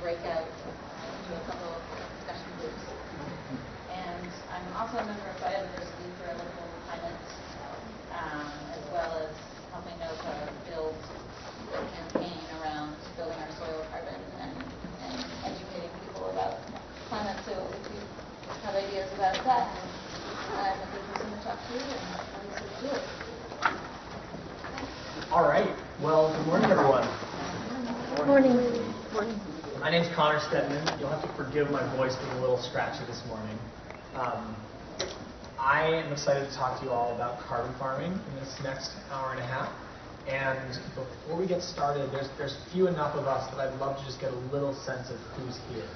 break out into a couple of discussion groups. And I'm also a member of biodiversity for a local climate, as well as helping NOFA build a campaign around building our soil carbon and educating people about climate. So if you have ideas about that, I'm a good person to talk to, and Lisa will do it. All right. Well, good morning, everyone. Good morning. My name's Connor Stedman. You'll have to forgive my voice being a little scratchy this morning. I am excited to talk to you all about carbon farming in this next hour and a half. And before we get started, there's few enough of us that I'd love to just get a little sense of who's here.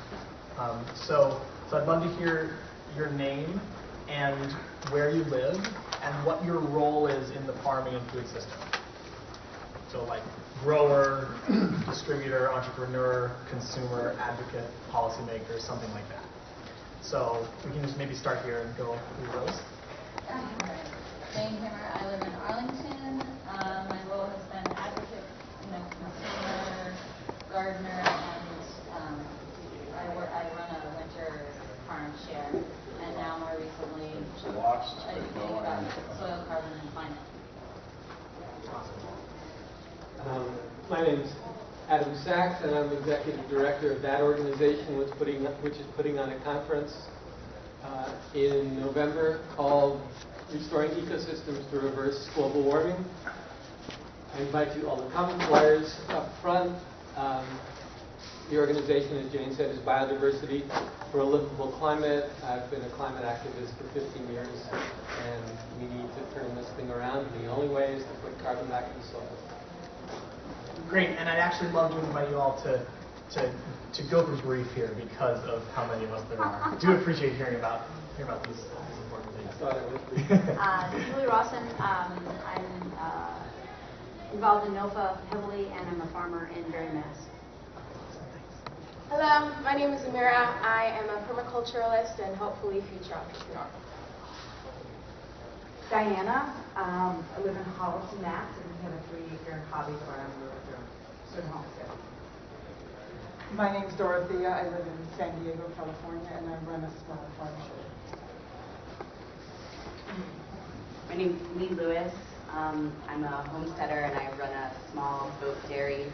So I'd love to hear your name and where you live and what your role is in the farming and food system. So like grower, distributor, entrepreneur, consumer, advocate, policymaker, something like that. So we can just maybe start here and go through those. Jane Himmer, I live in Arlington. My role has been advocate, consumer, gardener, and I run a winter farm share, and now more recently educating about soil carbon and climate. My name is Adam Sachs, and I'm executive director of that organization, which is putting on a conference in November called Restoring Ecosystems to Reverse Global Warming. I invite you all to come. Flyers up front. The organization, as Jane said, is Biodiversity for a Livable Climate. I've been a climate activist for 15 years, and we need to turn this thing around. And the only way is to put carbon back in the soil. Great, and I'd actually love to invite you all to go for brief here because of how many of us there are. I do appreciate hearing about these important things. I thought it was brief. Julie Rawson. I'm involved in NOFA heavily, and I'm a farmer in Barre, Mass. Hello, my name is Amira. I am a permaculturalist and hopefully future entrepreneur. Diana, I live in Carlton, Mass, and we have a 3-acre hobby farm with a certain homestead. My name is Dorothea. I live in San Diego, California, and I run a small farm shop. My name is Lee Lewis. I'm a homesteader, and I run a small goat dairy,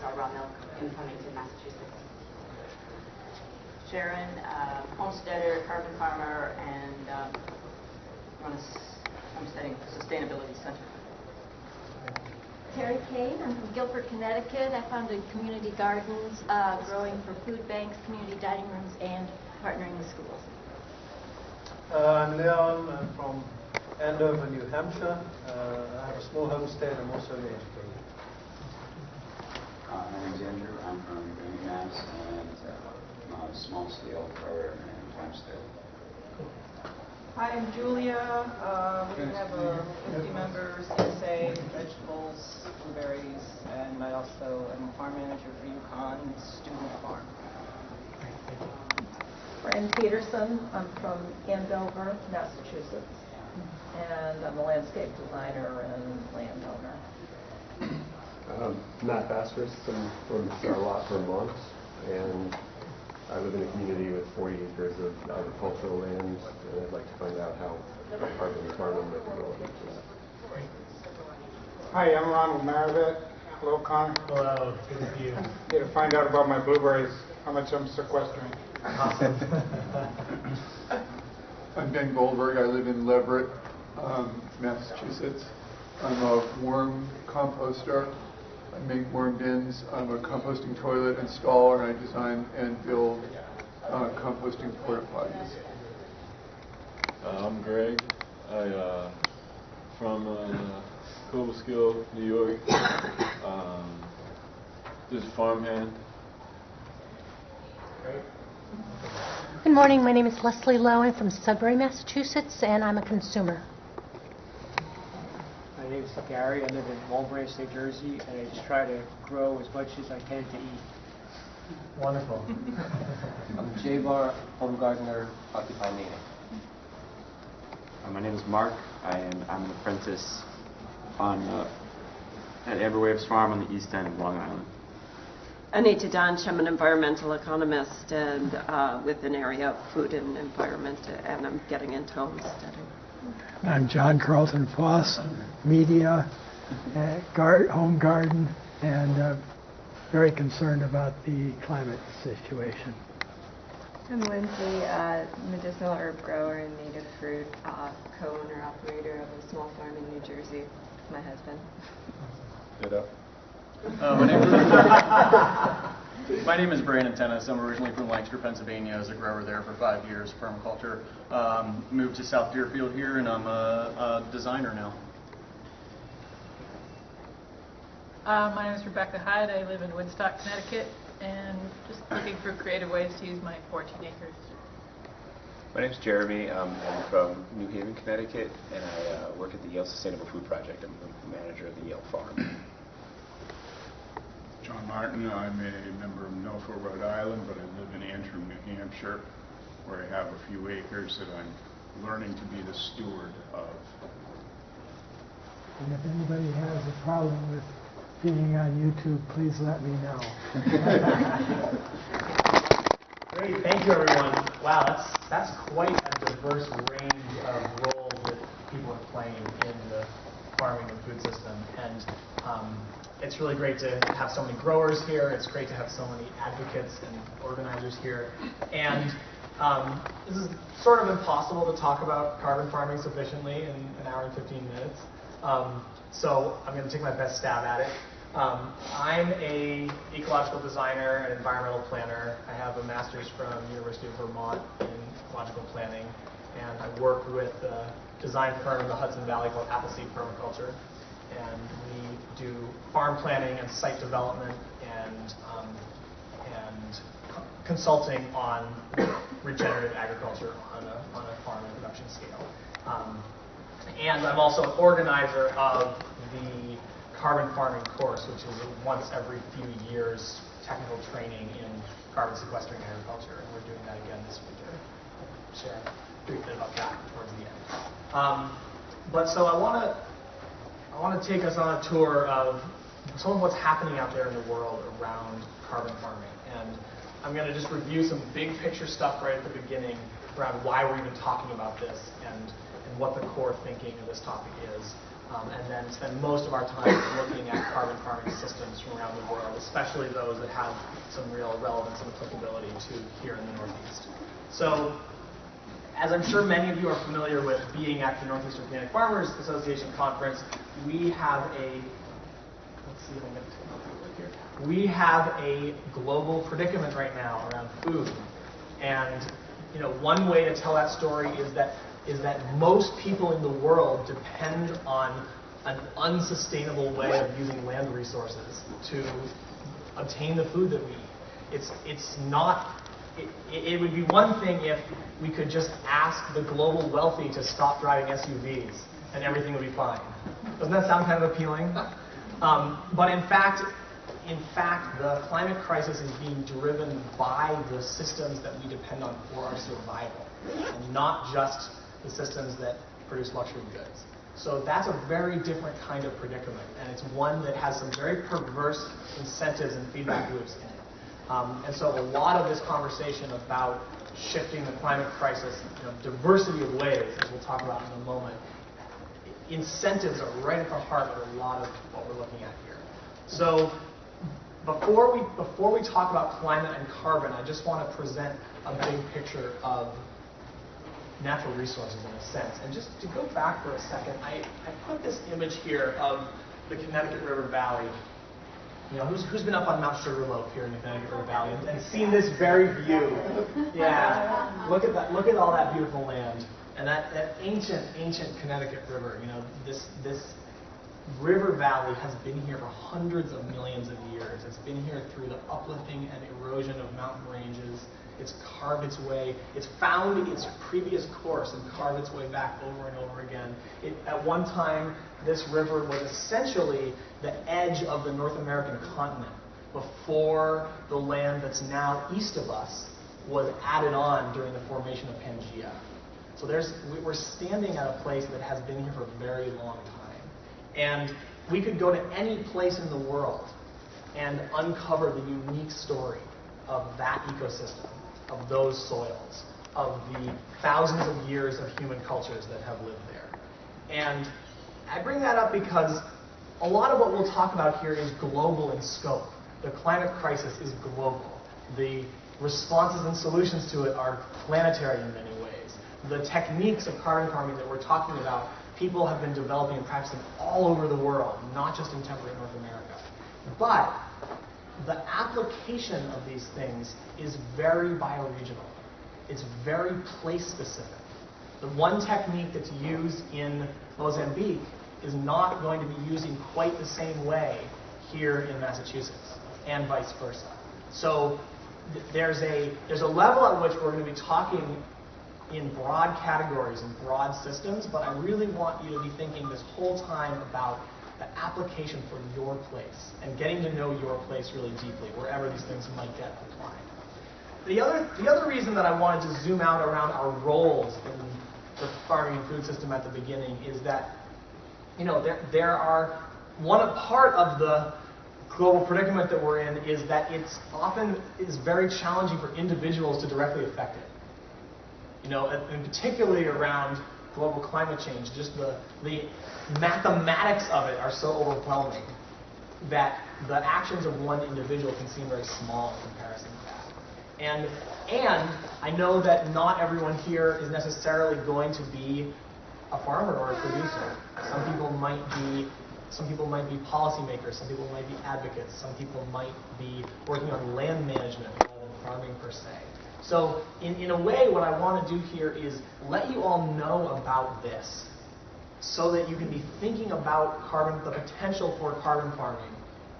so I raw milk in Flemington, Massachusetts. Sharon, homesteader, carbon farmer, and run a homesteading sustainability center. Terry Kane. I'm from Guilford, Connecticut. I founded community gardens, growing for food banks, community dining rooms, and partnering with schools. I'm Leon. I'm from Andover, New Hampshire. I have a small homestead. I'm also an educator. My name is Andrew. I'm from Green, Mass, and I'm a small scale grower and homestead. Hi, I'm Julia. We have 50 members, say vegetables, blueberries, and I also am a farm manager for UConn Student Farm. Fran Peterson. I'm from Andover, Massachusetts, and I'm a landscape designer and landowner. Matt Bassers. I'm from Charlotte, Vermont, and I live in a community with 40 acres of agricultural land, and I'd like to find out how carbon farming might be relevant to that. Hi, I'm Ronald Maravit. Hello, Connor. Hello, good to see you. Here to find out about my blueberries, how much I'm sequestering. Awesome. I'm Ben Goldberg. I live in Leverett, Massachusetts. I'm a worm composter. I make worm bins. I'm a composting toilet installer, and I design and build composting porta potties. I'm Greg. I from Ecological, New York. Just farmhand. Good morning. My name is Leslie Lowe. I'm from Sudbury, Massachusetts, and I'm a consumer. My name is Gary. I live in Mulberry, New Jersey, and I just try to grow as much as I can to eat. Wonderful. I'm Jay Bar, home gardener, Occupy Maine. My name is Mark. I'm an apprentice on at Amber Waves Farm on the east end of Long Island. Anita Donch. I'm an environmental economist and with an area of food and environment, and I'm getting into homesteading. I'm John Carlton-Foss, media, home garden, and very concerned about the climate situation. I'm Lindsay, medicinal herb grower and native fruit, co-owner operator of a small farm in New Jersey with my husband. My name is Brandon Tennis. I'm originally from Lancaster, Pennsylvania. As a grower there for 5 years, permaculture. Moved to South Deerfield here, and I'm a designer now. My name is Rebecca Hyde. I live in Woodstock, Connecticut, and just looking for creative ways to use my 14 acres. My name is Jeremy. I'm from New Haven, Connecticut, and I work at the Yale Sustainable Food Project. I'm the manager of the Yale Farm. John Martin. I'm a member of NOFA, Rhode Island, but I live in Antrim, New Hampshire, where I have a few acres that I'm learning to be the steward of. And if anybody has a problem with being on YouTube, please let me know. Great, thank you everyone. Wow, that's quite a diverse range of roles that people are playing in the farming and food system. And it's really great to have so many growers here. It's great to have so many advocates and organizers here. And this is sort of impossible to talk about carbon farming sufficiently in an hour and 15 minutes. So I'm going to take my best stab at it. I'm a ecological designer and environmental planner. I have a master's from University of Vermont in ecological planning, and I work with a design firm in the Hudson Valley called Appleseed Permaculture. And we do farm planning and site development and consulting on regenerative agriculture on a farm and production scale. And I'm also an organizer of the carbon farming course, which is a once every few years technical training in carbon sequestering agriculture, and we're doing that again this week. I'll share a brief bit about that towards the end. But so I want to take us on a tour of some of what's happening out there in the world around carbon farming, and I'm going to just review some big picture stuff right at the beginning around why we're even talking about this and what the core thinking of this topic is. And then spend most of our time looking at carbon farming systems from around the world, especially those that have some real relevance and applicability to here in the Northeast. So, as I'm sure many of you are familiar with being at the Northeast Organic Farmers Association conference, we have a, let's see if I can get it here. We have a global predicament right now around food. And one way to tell that story is that most people in the world depend on an unsustainable way of using land resources to obtain the food that we eat. It's not. It would be one thing if we could just ask the global wealthy to stop driving SUVs and everything would be fine. Doesn't that sound kind of appealing? But in fact, the climate crisis is being driven by the systems that we depend on for our survival, and not just the systems that produce luxury goods. So that's a very different kind of predicament, and it's one that has some very perverse incentives and feedback loops in it. And so a lot of this conversation about shifting the climate crisis, diversity of ways, as we'll talk about in a moment, incentives are right at the heart of a lot of what we're looking at here. So before we talk about climate and carbon, I just want to present a big picture of natural resources in a sense. And just to go back for a second, I put this image here of the Connecticut River Valley. Who's been up on Mount Sugarloaf here in the Connecticut River Valley and seen this very view? Yeah, look at that. Look at all that beautiful land and that ancient Connecticut River. This river valley has been here for hundreds of millions of years. It's been here through the uplifting and erosion of mountain ranges. It's carved its way, it's found its previous course and carved its way back over and over again. At one time, this river was essentially the edge of the North American continent before the land that's now east of us was added on during the formation of Pangaea. So we're standing at a place that has been here for a very long time. And we could go to any place in the world and uncover the unique story of that ecosystem, of those soils, of the thousands of years of human cultures that have lived there. And I bring that up because a lot of what we'll talk about here is global in scope. The climate crisis is global. The responses and solutions to it are planetary in many ways. The techniques of carbon farming that we're talking about, people have been developing and practicing all over the world, not just in temperate North America. But the application of these things is very bioregional. It's very place-specific. The one technique that's used in Mozambique is not going to be used in quite the same way here in Massachusetts, and vice versa. So there's a level at which we're going to be talking in broad categories and broad systems, but I really want you to be thinking this whole time about the application for your place and getting to know your place really deeply, wherever these things might get applied. The other reason that I wanted to zoom out around our roles in the farming and food system at the beginning is that, you know, there are part of the global predicament that we're in is that it's often is very challenging for individuals to directly affect it. You know, and particularly around global climate change, just the mathematics of it are so overwhelming that the actions of one individual can seem very small in comparison to that. And I know that not everyone here is necessarily going to be a farmer or a producer. Some people might be policymakers, some people might be advocates, some people might be working on land management rather than farming per se. So in a way, what I want to do here is let you all know about this so that you can be thinking about the potential for carbon farming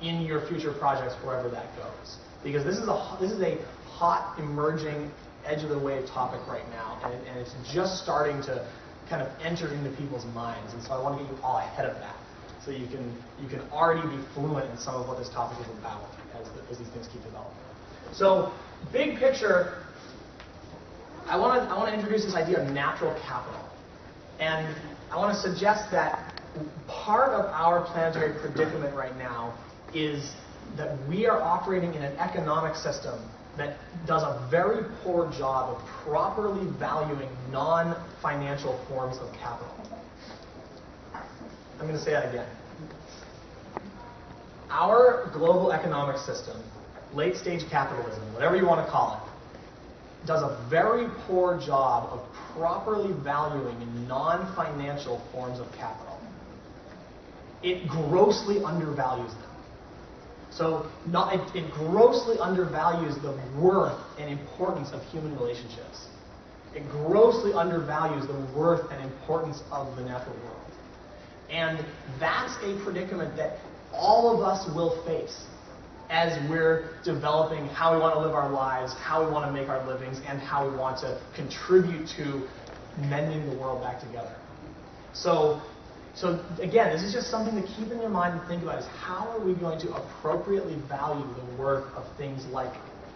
in your future projects, wherever that goes. Because this is a hot, emerging, edge-of-the-wave topic right now, and it's just starting to kind of enter into people's minds. And so I want to get you all ahead of that, so you can already be fluent in some of what this topic is about as these things keep developing. So, big picture, I want to introduce this idea of natural capital. And I want to suggest that part of our planetary predicament right now is that we are operating in an economic system that does a very poor job of properly valuing non-financial forms of capital. I'm going to say that again. Our global economic system, late-stage capitalism, whatever you want to call it, does a very poor job of properly valuing non-financial forms of capital. It grossly undervalues them. So it grossly undervalues the worth and importance of human relationships. It grossly undervalues the worth and importance of the natural world. And that's a predicament that all of us will face as we're developing how we want to live our lives, how we want to make our livings, and how we want to contribute to mending the world back together. So again, this is just something to keep in your mind and think about, is how are we going to appropriately value the worth of things like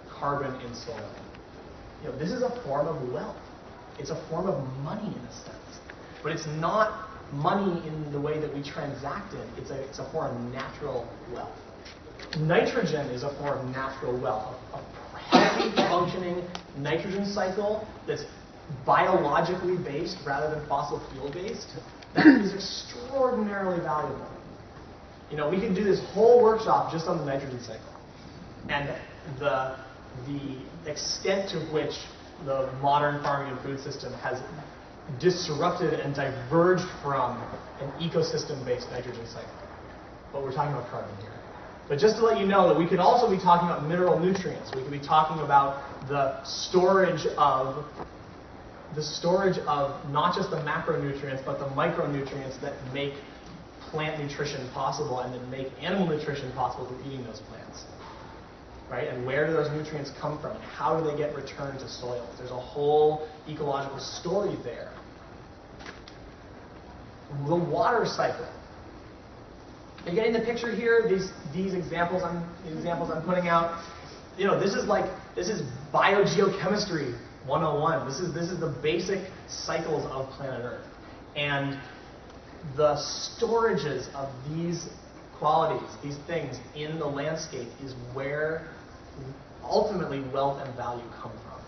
carbon in soil? You know, this is a form of wealth. It's a form of money in a sense. But it's not money in the way that we transact it. It's a form of natural wealth. Nitrogen is a form of natural wealth. A healthy, functioning nitrogen cycle that's biologically based rather than fossil fuel based, that is extraordinarily valuable. You know, we could do this whole workshop just on the nitrogen cycle. And the extent to which the modern farming and food system has disrupted and diverged from an ecosystem-based nitrogen cycle. But we're talking about carbon here. But just to let you know that we could also be talking about mineral nutrients. We could be talking about the storage of not just the macronutrients, but the micronutrients that make plant nutrition possible and that make animal nutrition possible through eating those plants. Right? And where do those nutrients come from? And how do they get returned to soils? There's a whole ecological story there. The water cycle. Are you getting the picture here? These examples I'm putting out. You know, this is biogeochemistry 101. This is the basic cycles of planet Earth. And the storages of these qualities, these things in the landscape is where ultimately wealth and value come from.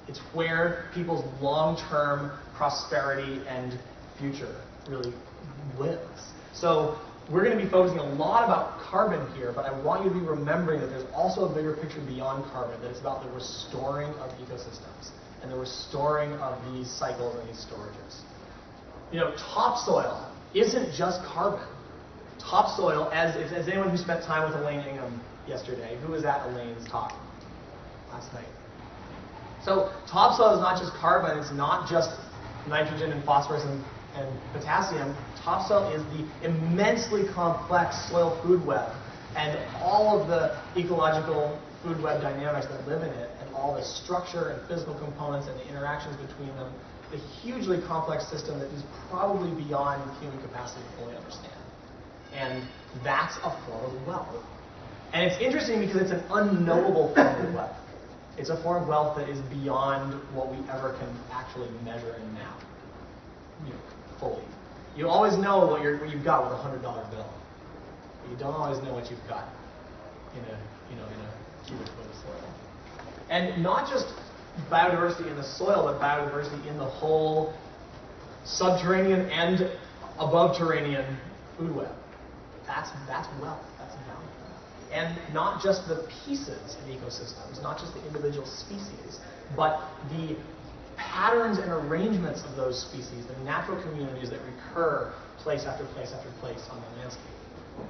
It's where people's long-term prosperity and future really lives. So we're going to be focusing a lot about carbon here, but I want you to be remembering that there's also a bigger picture beyond carbon, that it's about the restoring of ecosystems and the restoring of these cycles and these storages. You know, topsoil isn't just carbon. Topsoil, as anyone who spent time with Elaine Ingham yesterday, who was at Elaine's talk last night. So topsoil is not just carbon, it's not just nitrogen and phosphorus and potassium. Topsoil is the immensely complex soil food web and all of the ecological food web dynamics that live in it and all the structure and physical components and the interactions between them. A hugely complex system that is probably beyond human capacity to fully understand. And that's a form of wealth. And it's interesting because it's an unknowable form of wealth. It's a form of wealth that is beyond what we ever can actually measure and map, fully. You always know what you've got with a $100 bill. But you don't always know what you've got in a cubic foot of soil. And not just biodiversity in the soil, but biodiversity in the whole subterranean and above terranean food web. That's wealth. That's value. And not just the pieces of ecosystems, not just the individual species, but the patterns and arrangements of those species, the natural communities that recur place after place after place on the landscape.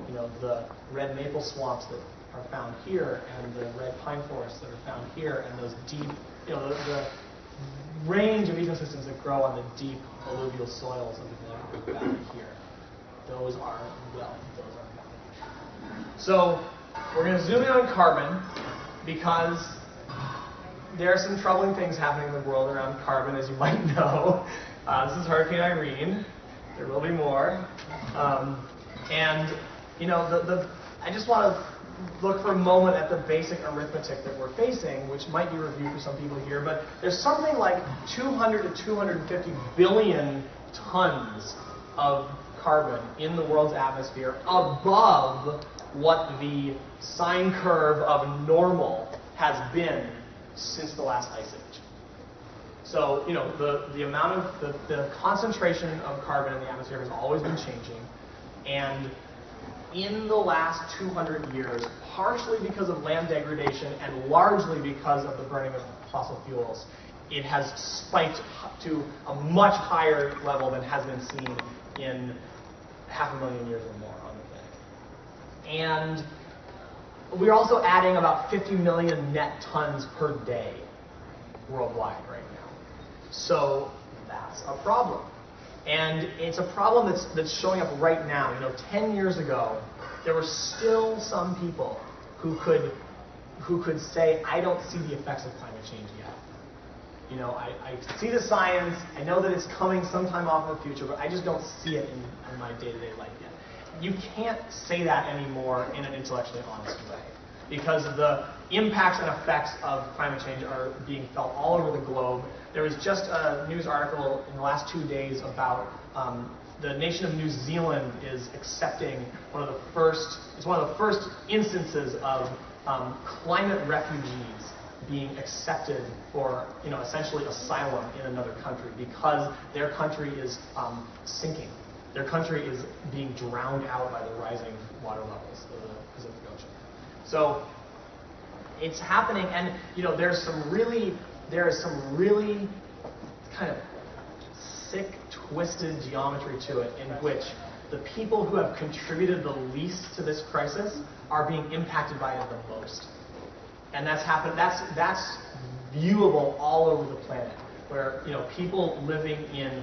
You know, the red maple swamps that are found here, and the red pine forests that are found here, and those deep, the range of ecosystems that grow on the deep alluvial soils of the Connecticut Valley here. Those are wealth. Those are value. So we're going to zoom in on carbon because there are some troubling things happening in the world around carbon, as you might know. This is Hurricane Irene. There will be more. And, I just want to look for a moment at the basic arithmetic that we're facing, which might be reviewed for some people here, but there's something like 200 to 250 billion tons of carbon in the world's atmosphere above what the sine curve of normal has been since the last ice age. So, the amount of, the concentration of carbon in the atmosphere has always been changing, and in the last 200 years, partially because of land degradation and largely because of the burning of fossil fuels, it has spiked to a much higher level than has been seen in 500,000 years or more on the thing. And we're also adding about 50 million net tons per day worldwide right now. So that's a problem. And it's a problem that's showing up right now. 10 years ago, there were still some people who could say, I don't see the effects of climate change yet. I see the science, I know that it's coming sometime off in the future, but I just don't see it in my day-to-day life yet. You can't say that anymore in an intellectually honest way, because the impacts and effects of climate change are being felt all over the globe. There was just a news article in the last 2 days about the nation of New Zealand is accepting one of the first instances of climate refugees being accepted for, essentially asylum in another country because their country is sinking. Their country is being drowned out by the rising water levels of the Pacific Ocean. So it's happening, and there is some really kind of sick, twisted geometry to it in which the people who have contributed the least to this crisis are being impacted by it the most. And that's viewable all over the planet, where people living in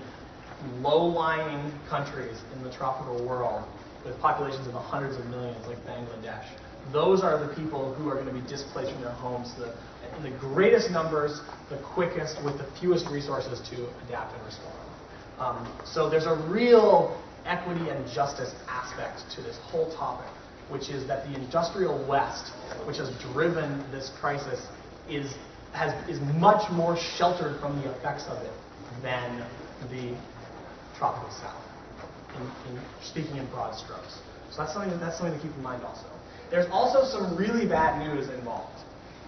low-lying countries in the tropical world with populations of the hundreds of millions, like Bangladesh, those are the people who are going to be displaced from their homes in the greatest numbers, the quickest, with the fewest resources to adapt and restore. So there's a real equity and justice aspect to this whole topic, which is that the industrial West, which has driven this crisis, is much more sheltered from the effects of it than the tropical South, speaking in broad strokes. So that's something to keep in mind also. There's also some really bad news involved.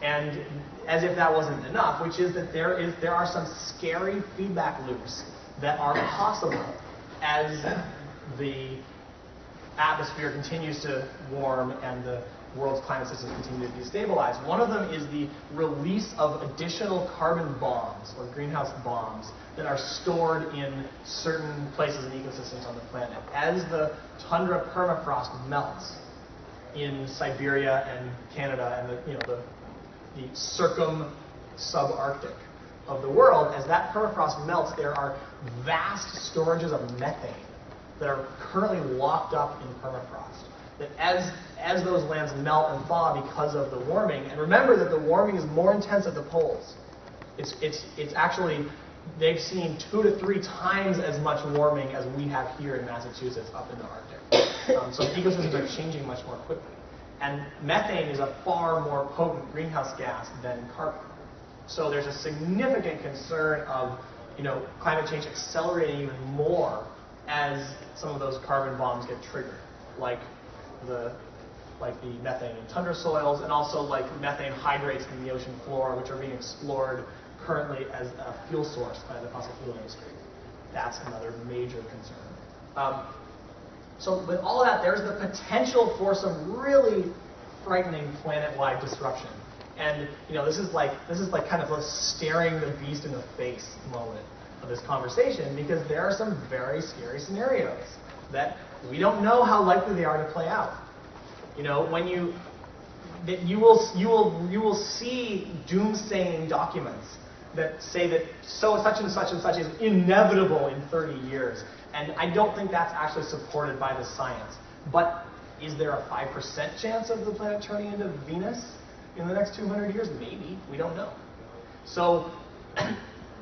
And as if that wasn't enough, which is that there are some scary feedback loops that are possible as the atmosphere continues to warm and the world's climate systems continue to destabilize. One of them is the release of additional carbon bombs or greenhouse bombs that are stored in certain places and ecosystems on the planet. As the tundra permafrost melts in Siberia and Canada and the circum-subarctic of the world, as that permafrost melts, there are vast storages of methane that are currently locked up in permafrost. That as those lands melt and thaw because of the warming, and remember that the warming is more intense at the poles. It's actually, they've seen 2 to 3 times as much warming as we have here in Massachusetts up in the Arctic. So ecosystems are changing much more quickly. And methane is a far more potent greenhouse gas than carbon. So there's a significant concern of climate change accelerating even more as some of those carbon bombs get triggered, like the methane in tundra soils, and also like methane hydrates in the ocean floor, which are being explored currently as a fuel source by the fossil fuel industry. That's another major concern. So with all of that, there's the potential for some really frightening planet-wide disruption. And this is like kind of a staring the beast in the face moment of this conversation, because there are some very scary scenarios that we don't know how likely they are to play out. When you will see doomsaying documents that say that such and such and such is inevitable in 30 years. And I don't think that's actually supported by the science. But is there a 5% chance of the planet turning into Venus in the next 200 years? Maybe. We don't know. So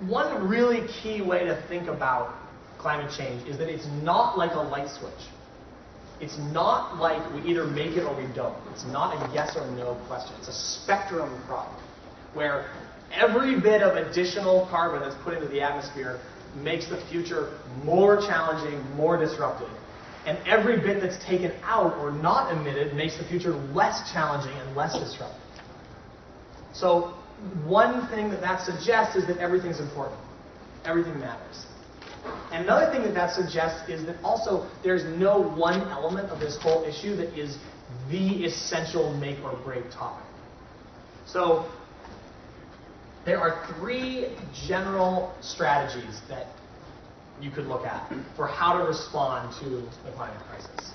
one really key way to think about climate change is that it's not like a light switch. It's not like we either make it or we don't. It's not a yes or no question. It's a spectrum problem where every bit of additional carbon that's put into the atmosphere makes the future more challenging, more disruptive. And every bit that's taken out or not emitted makes the future less challenging and less disruptive. So one thing that suggests is that everything's important. Everything matters. And another thing that suggests is that also there's no one element of this whole issue that is the essential make or break topic. So there are 3 general strategies that you could look at for how to respond to the climate crisis.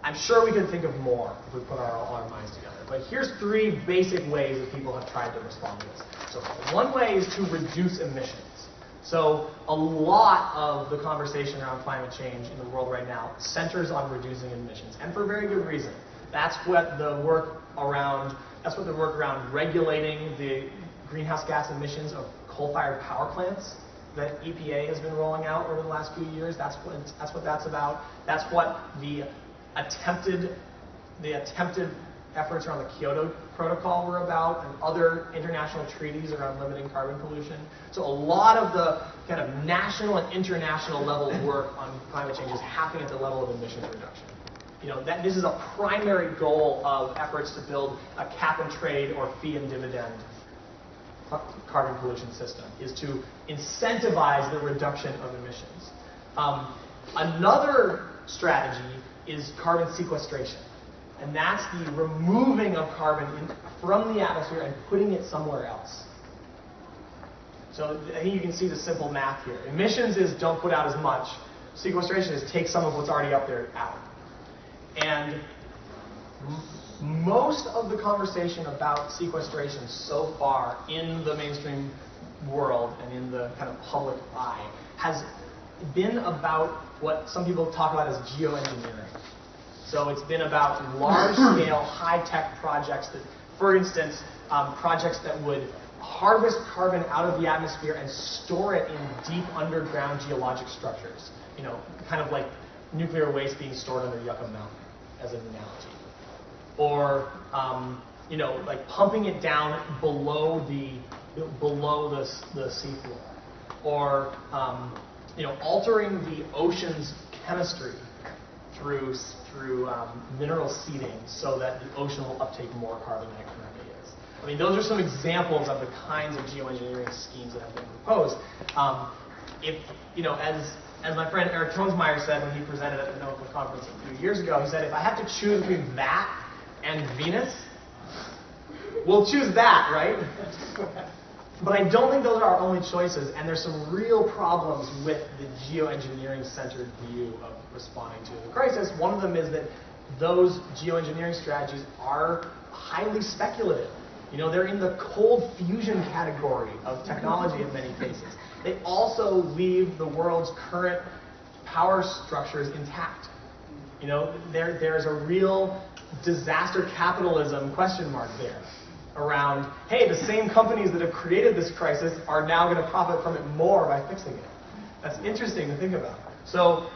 I'm sure we could think of more if we put our minds together. But here's 3 basic ways that people have tried to respond to this. So one way is to reduce emissions. So a lot of the conversation around climate change in the world right now centers on reducing emissions, and for very good reason. That's what the work around regulating the greenhouse gas emissions of coal-fired power plants that EPA has been rolling out over the last few years. That's what that's about. That's what the attempted efforts around the Kyoto Protocol were about, and other international treaties around limiting carbon pollution. So a lot of the kind of national and international level work on climate change is happening at the level of emissions reduction. This is a primary goal of efforts to build a cap and trade or fee and dividend carbon pollution system, is to incentivize the reduction of emissions. Another strategy is carbon sequestration. And that's the removing of carbon from the atmosphere and putting it somewhere else. So I think you can see the simple math here. Emissions is don't put out as much. Sequestration is take some of what's already up there out. And most of the conversation about sequestration so far in the mainstream world and in the kind of public eye has been about what some people talk about as geoengineering. So it's been about large-scale, high-tech projects that, for instance, projects that would harvest carbon out of the atmosphere and store it in deep underground geologic structures. Kind of like nuclear waste being stored under Yucca Mountain, as an analogy. Or, like pumping it down below the seafloor. Or, altering the ocean's chemistry through mineral seeding so that the ocean will uptake more carbon than it currently is. I mean, those are some examples of the kinds of geoengineering schemes that have been proposed. If, you know, as my friend Eric Tonsmeyer said when he presented at the NOFA conference a few years ago, he said, if I have to choose between that and Venus, we'll choose that, right? But I don't think those are our only choices, and there's some real problems with the geoengineering-centered view of responding to the crisis. One of them is that those geoengineering strategies are highly speculative. You know, they're in the cold fusion category of technology in many cases. They also leave the world's current power structures intact. You know, there's a real disaster capitalism question mark there around, hey, the same companies that have created this crisis are now going to profit from it more by fixing it. That's interesting to think about. So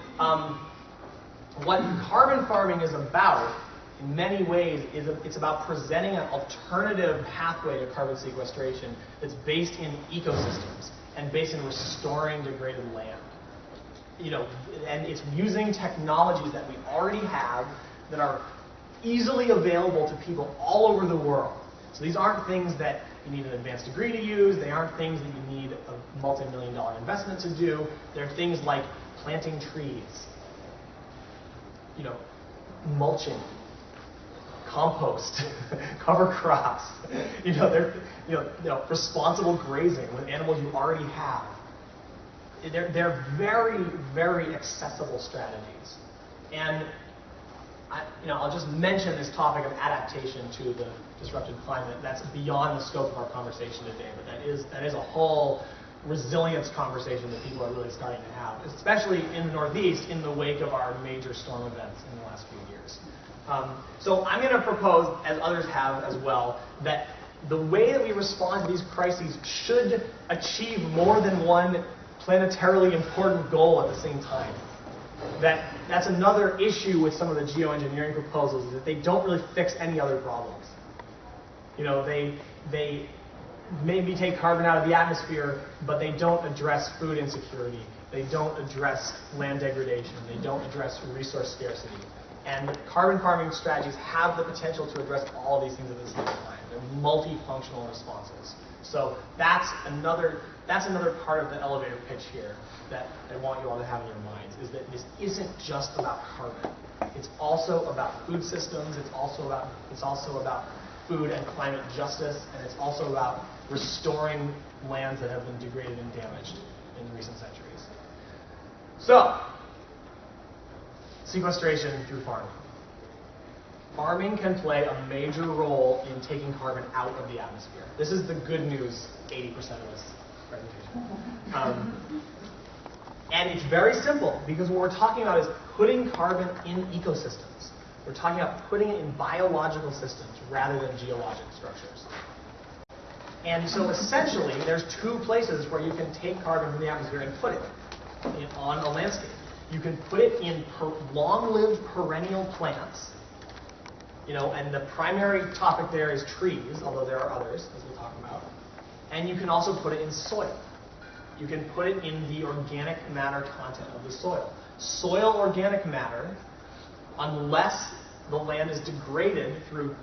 what carbon farming is about, in many ways, is it's about presenting an alternative pathway to carbon sequestration that's based in ecosystems and based in restoring degraded land. You know, and it's using technologies that we already have that are easily available to people all over the world. So these aren't things that you need an advanced degree to use. They aren't things that you need a multi-million-dollar investment to do. They're things like planting trees, you know, mulching, compost, cover crops. You know, they're responsible grazing with animals you already have. They're very, very accessible strategies. And I'll just mention this topic of adaptation to the disrupted climate. That's beyond the scope of our conversation today, but that is a whole resilience conversation that people are really starting to have, especially in the Northeast in the wake of our major storm events in the last few years. So I'm going to propose, as others have as well, that the way that we respond to these crises should achieve more than one planetarily important goal at the same time. That's another issue with some of the geoengineering proposals, is that they don't really fix any other problems. You know, they maybe take carbon out of the atmosphere, but they don't address food insecurity. They don't address land degradation. They don't address resource scarcity. And carbon farming strategies have the potential to address all of these things at the same time. They're multifunctional responses. So that's another part of the elevator pitch here that I want you all to have in your minds, is that this isn't just about carbon. It's also about food systems. It's also about food and climate justice, and it's also about restoring lands that have been degraded and damaged in recent centuries. So, sequestration through farming. Farming can play a major role in taking carbon out of the atmosphere. This is the good news 80% of this presentation. And it's very simple, because what we're talking about is putting carbon in ecosystems. We're talking about putting it in biological systems rather than geologic structures. And so essentially, there's two places where you can take carbon from the atmosphere and put it on a landscape. You can put it in long-lived perennial plants, you know, and the primary topic there is trees, although there are others, as we'll talk about. And you can also put it in soil. You can put it in the organic matter content of the soil. Soil organic matter, unless the land is degraded through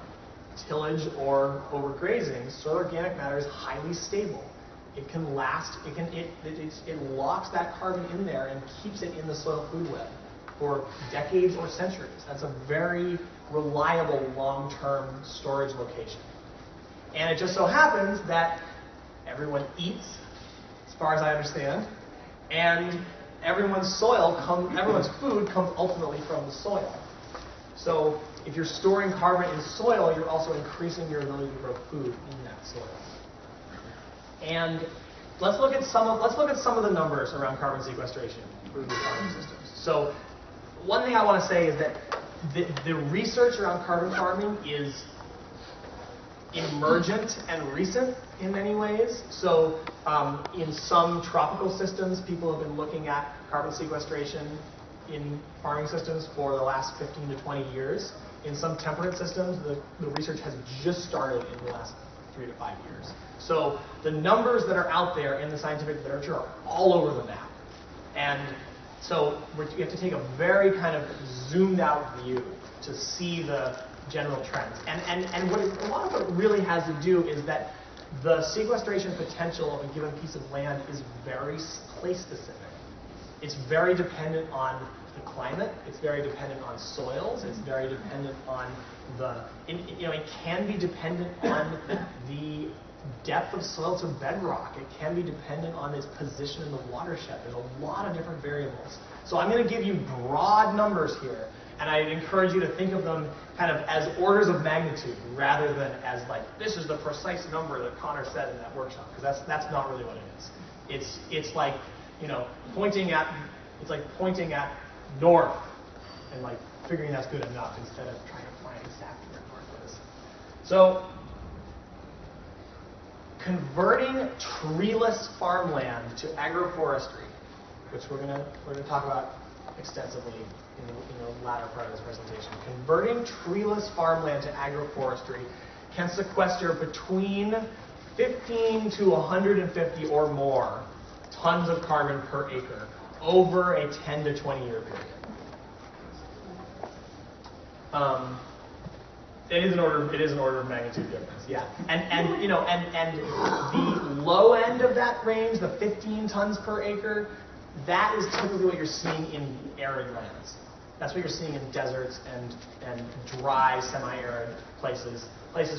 tillage or overgrazing, soil organic matter is highly stable. It can last, it locks that carbon in there and keeps it in the soil food web for decades or centuries. That's a very reliable long-term storage location. And it just so happens that everyone eats, as far as I understand, and everyone's food comes ultimately from the soil. So if you're storing carbon in soil, you're also increasing your ability to grow food in that soil. And let's look at some of the numbers around carbon sequestration for the farming systems. So one thing I want to say is that the research around carbon farming is emergent and recent in many ways. So in some tropical systems, people have been looking at carbon sequestration in farming systems for the last 15 to 20 years. In some temperate systems, the research has just started in the last 3 to 5 years. So the numbers that are out there in the scientific literature are all over the map. And So you have to take a very kind of zoomed out view to see the general trends. And what a lot of it really has to do is that the sequestration potential of a given piece of land is very place specific. It's very dependent on the climate. It's very dependent on soils. It's very dependent on it can be dependent on the depth of soil to bedrock. It can be dependent on its position in the watershed. There's a lot of different variables. So I'm going to give you broad numbers here, and I encourage you to think of them kind of as orders of magnitude rather than as like, this is the precise number that Connor said in that workshop, because that's not really what it is. It's like, pointing at north and like figuring that's good enough instead of trying to find exactly where north is. So converting treeless farmland to agroforestry, which we're gonna talk about extensively in the latter part of this presentation. Converting treeless farmland to agroforestry can sequester between 15 to 150 or more tons of carbon per acre over a 10 to 20 year period. It is an order of magnitude difference, yeah. And the low end of that range, the 15 tons per acre, that is typically what you're seeing in arid lands. That's what you're seeing in deserts and dry, semi-arid places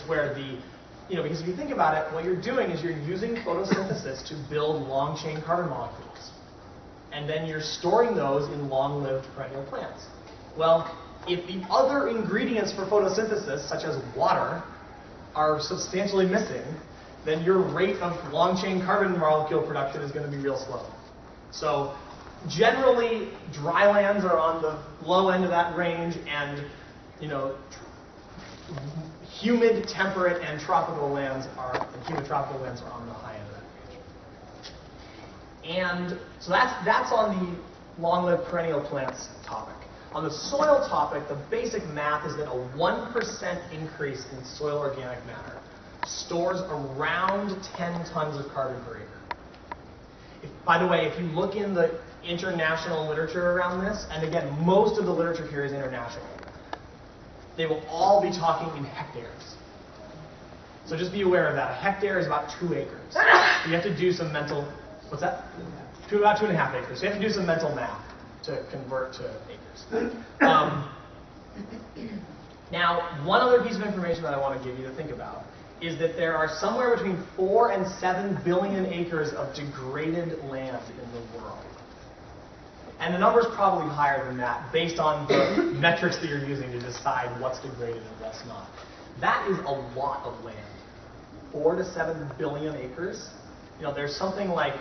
where because if you think about it, what you're doing is you're using photosynthesis to build long-chain carbon molecules. And then you're storing those in long-lived perennial plants. Well, if the other ingredients for photosynthesis, such as water, are substantially missing, then your rate of long-chain carbon molecule production is going to be real slow. So generally, dry lands are on the low end of that range, and humid, temperate, and tropical lands are on the high end of that range. And so that's on the long-lived perennial plants topic. On the soil topic, the basic math is that a 1% increase in soil organic matter stores around 10 tons of carbon per acre. By the way, if you look in the international literature around this, and again, most of the literature here is international, they will all be talking in hectares. So just be aware of that. A hectare is about 2 acres. So you have to do some mental, what's that? About 2.5 acres. So you have to do some mental math to convert to acres. Now, one other piece of information that I want to give you to think about is that there are somewhere between 4 and 7 billion acres of degraded land in the world. And the number's probably higher than that based on the metrics that you're using to decide what's degraded and what's not. That is a lot of land. 4 to 7 billion acres. There's something like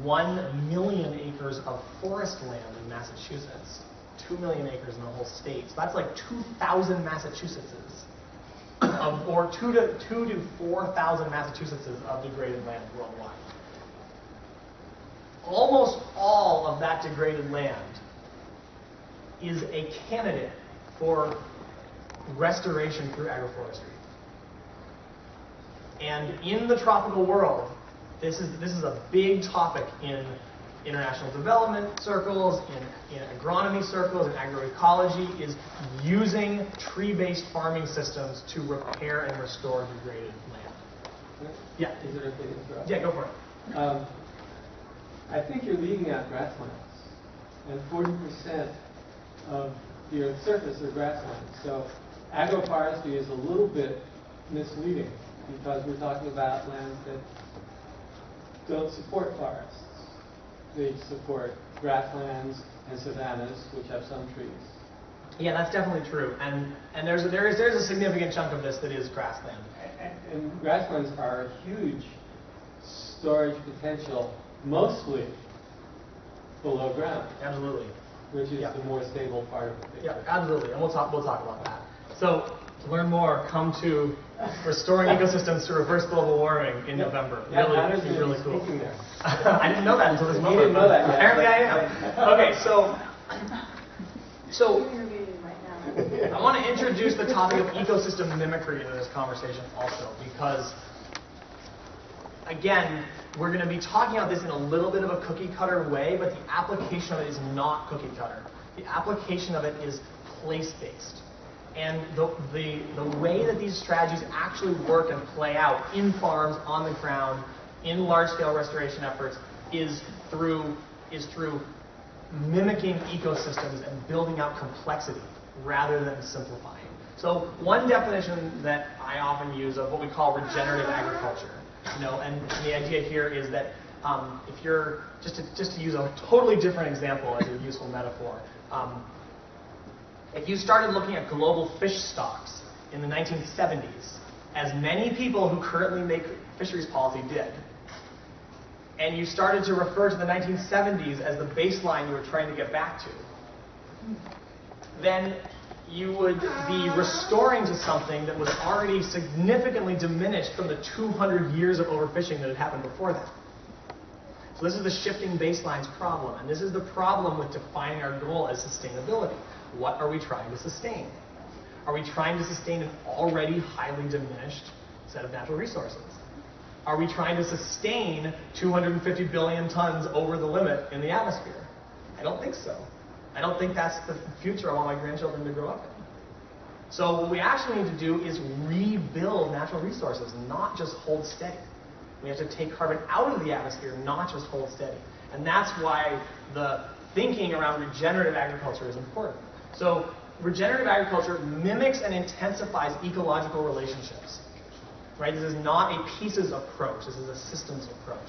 1 million acres of forest land in Massachusetts. 2 million acres in the whole state. So that's like 2,000 Massachusettses, or 2,000 to 4,000 Massachusettses of degraded land worldwide. Almost all of that degraded land is a candidate for restoration through agroforestry. And in the tropical world, this is a big topic in international development circles, in agronomy circles, in agroecology, is using tree-based farming systems to repair and restore degraded land. Yeah. Is it okay to interrupt? Yeah, go for it. I think you're leaving out grasslands, and 40% of the Earth's surface are grasslands. So agroforestry is a little bit misleading because we're talking about lands that don't support forests. They support grasslands and savannas, which have some trees. Yeah, that's definitely true. And there's a significant chunk of this that is grassland. And grasslands are a huge storage potential, mostly below ground. Absolutely. Which is the more stable part of the picture. Yeah, absolutely. And we'll talk about that. So to learn more, come to Restoring Ecosystems to Reverse Global Warming in November. Yeah, really cool. There. I didn't know that until this moment. You didn't know that yet. Apparently I am. Okay, so I want to introduce the topic of ecosystem mimicry into this conversation also, because again, we're going to be talking about this in a little bit of a cookie cutter way, but the application of it is not cookie cutter. The application of it is place-based. And the way that these strategies actually work and play out in farms, on the ground, in large-scale restoration efforts is through mimicking ecosystems and building out complexity rather than simplifying. So one definition that I often use of what we call regenerative agriculture, and the idea here is that if you're just to use a totally different example as a useful metaphor, if you started looking at global fish stocks in the 1970s, as many people who currently make fisheries policy did, and you started to refer to the 1970s as the baseline you were trying to get back to, then you would be restoring to something that was already significantly diminished from the 200 years of overfishing that had happened before that. So this is the shifting baselines problem, and this is the problem with defining our goal as sustainability. What are we trying to sustain? Are we trying to sustain an already highly diminished set of natural resources? Are we trying to sustain 250 billion tons over the limit in the atmosphere? I don't think so. I don't think that's the future I want my grandchildren to grow up in. So what we actually need to do is rebuild natural resources, not just hold steady. We have to take carbon out of the atmosphere, not just hold steady. And that's why the thinking around regenerative agriculture is important. So regenerative agriculture mimics and intensifies ecological relationships. Right? This is not a pieces approach. This is a systems approach.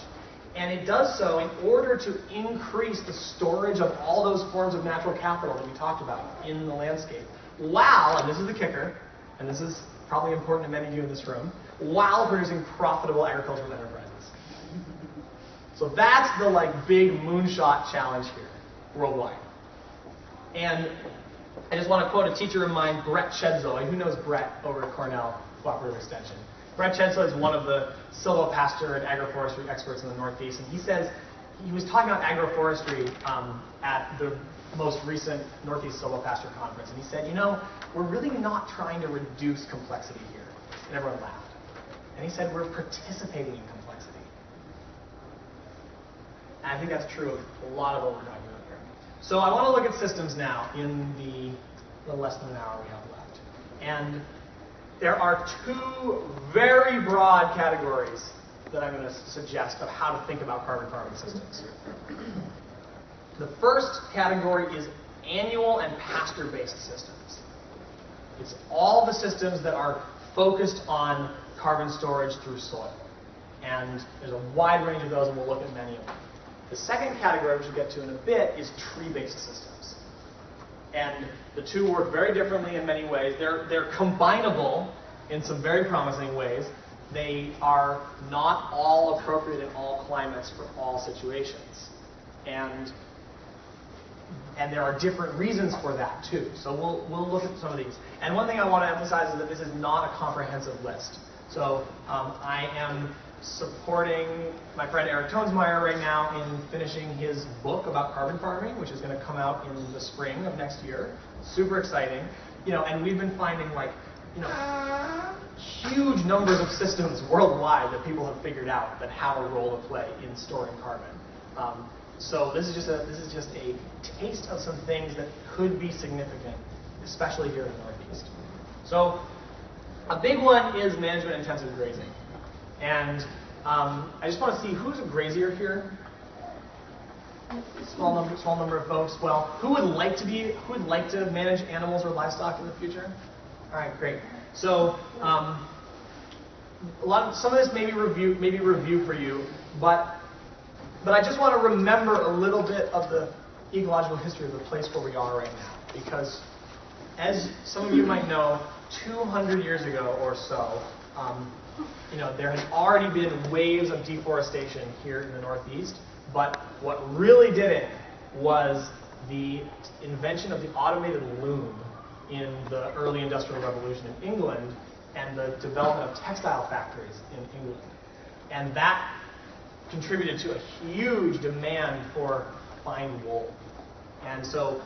And it does so in order to increase the storage of all those forms of natural capital that we talked about in the landscape, while, and this is the kicker, and this is probably important to many of you in this room, while producing profitable agricultural enterprises. So that's the big moonshot challenge here, worldwide. And I just want to quote a teacher of mine, Brett Chedzoy. Who knows Brett over at Cornell Cooperative Extension? Brett Chedzoy is one of the silvopasture and agroforestry experts in the Northeast, and he says, he was talking about agroforestry at the most recent Northeast Silvopasture Conference, and he said, we're really not trying to reduce complexity here. And everyone laughed. And he said, we're participating in complexity. And I think that's true of a lot of what we're talking about here. So I want to look at systems now in the less than an hour we have left. And there are two very broad categories that I'm going to suggest of how to think about carbon farming systems. The first category is annual and pasture-based systems. It's all the systems that are focused on carbon storage through soil. And there's a wide range of those, and we'll look at many of them. The second category, which we'll get to in a bit, is tree-based systems. And the two work very differently in many ways. They're combinable in some very promising ways. They are not all appropriate in all climates for all situations. And there are different reasons for that too. So we'll look at some of these. And one thing I want to emphasize is that this is not a comprehensive list. So I am supporting my friend Eric Tonesmeyer right now in finishing his book about carbon farming, which is going to come out in the spring of next year. Super exciting. And we've been finding huge numbers of systems worldwide that people have figured out that have a role to play in storing carbon. So this is just a taste of some things that could be significant, especially here in the Northeast. So a big one is management-intensive grazing. And I just want to see who's a grazier here. Small number of folks. Well, who would like to manage animals or livestock in the future? All right, great. So some of this may be review for you, but I just want to remember a little bit of the ecological history of the place where we are right now, because as some of you might know, 200 years ago or so, there had already been waves of deforestation here in the Northeast, but what really did it was the invention of the automated loom in the early Industrial Revolution in England and the development of textile factories in England. And that contributed to a huge demand for fine wool. And so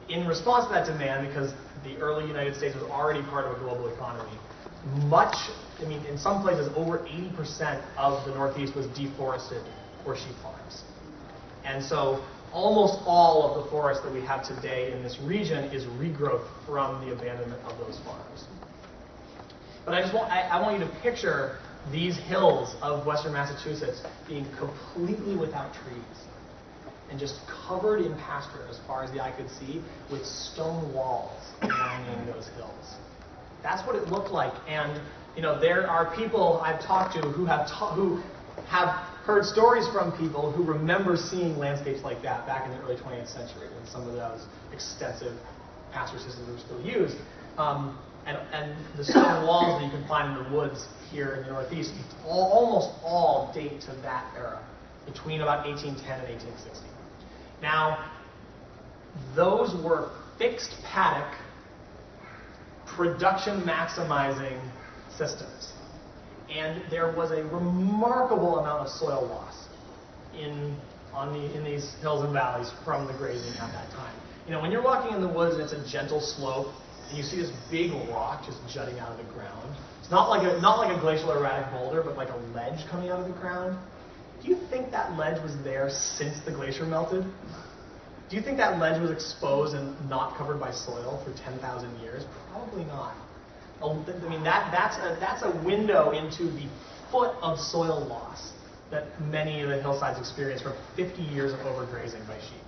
in response to that demand, because the early United States was already part of a global economy, in some places over 80% of the Northeast was deforested for sheep farms. And so almost all of the forest that we have today in this region is regrowth from the abandonment of those farms. But I want you to picture these hills of western Massachusetts being completely without trees and just covered in pasture as far as the eye could see, with stone walls lining those hills. That's what it looked like. And there are people I've talked to who have heard stories from people who remember seeing landscapes like that back in the early 20th century when some of those extensive pasture systems were still used. And the stone walls that you can find in the woods here in the Northeast almost all date to that era, between about 1810 and 1860. Now, those were fixed paddock, production maximizing systems. And there was a remarkable amount of soil loss in these hills and valleys from the grazing at that time. When you're walking in the woods and it's a gentle slope, and you see this big rock just jutting out of the ground, it's not like a glacial erratic boulder, but like a ledge coming out of the ground. Do you think that ledge was there since the glacier melted? Do you think that ledge was exposed and not covered by soil for 10,000 years? Probably not. I mean, that's a window into the foot of soil loss that many of the hillsides experience from 50 years of overgrazing by sheep.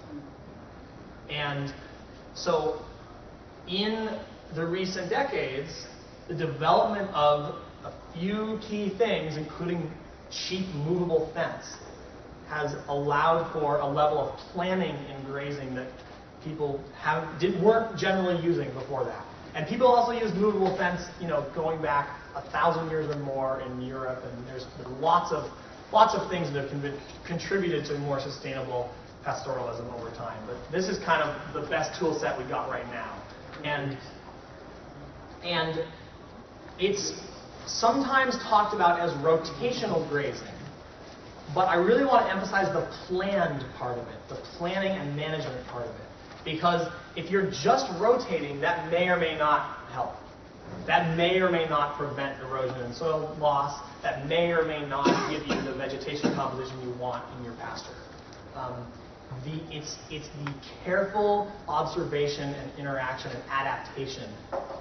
And so in the recent decades, the development of a few key things, including sheep movable fence, has allowed for a level of planning in grazing that people weren't generally using before that. And people also use movable fence, going back 1,000 years or more in Europe, and there's lots of things that have contributed to more sustainable pastoralism over time. But this is kind of the best tool set we got right now. And it's sometimes talked about as rotational grazing, but I really want to emphasize the planned part of it, the planning and management part of it. Because if you're just rotating, that may or may not help. That may or may not prevent erosion and soil loss. That may or may not give you the vegetation composition you want in your pasture. It's the careful observation and interaction and adaptation.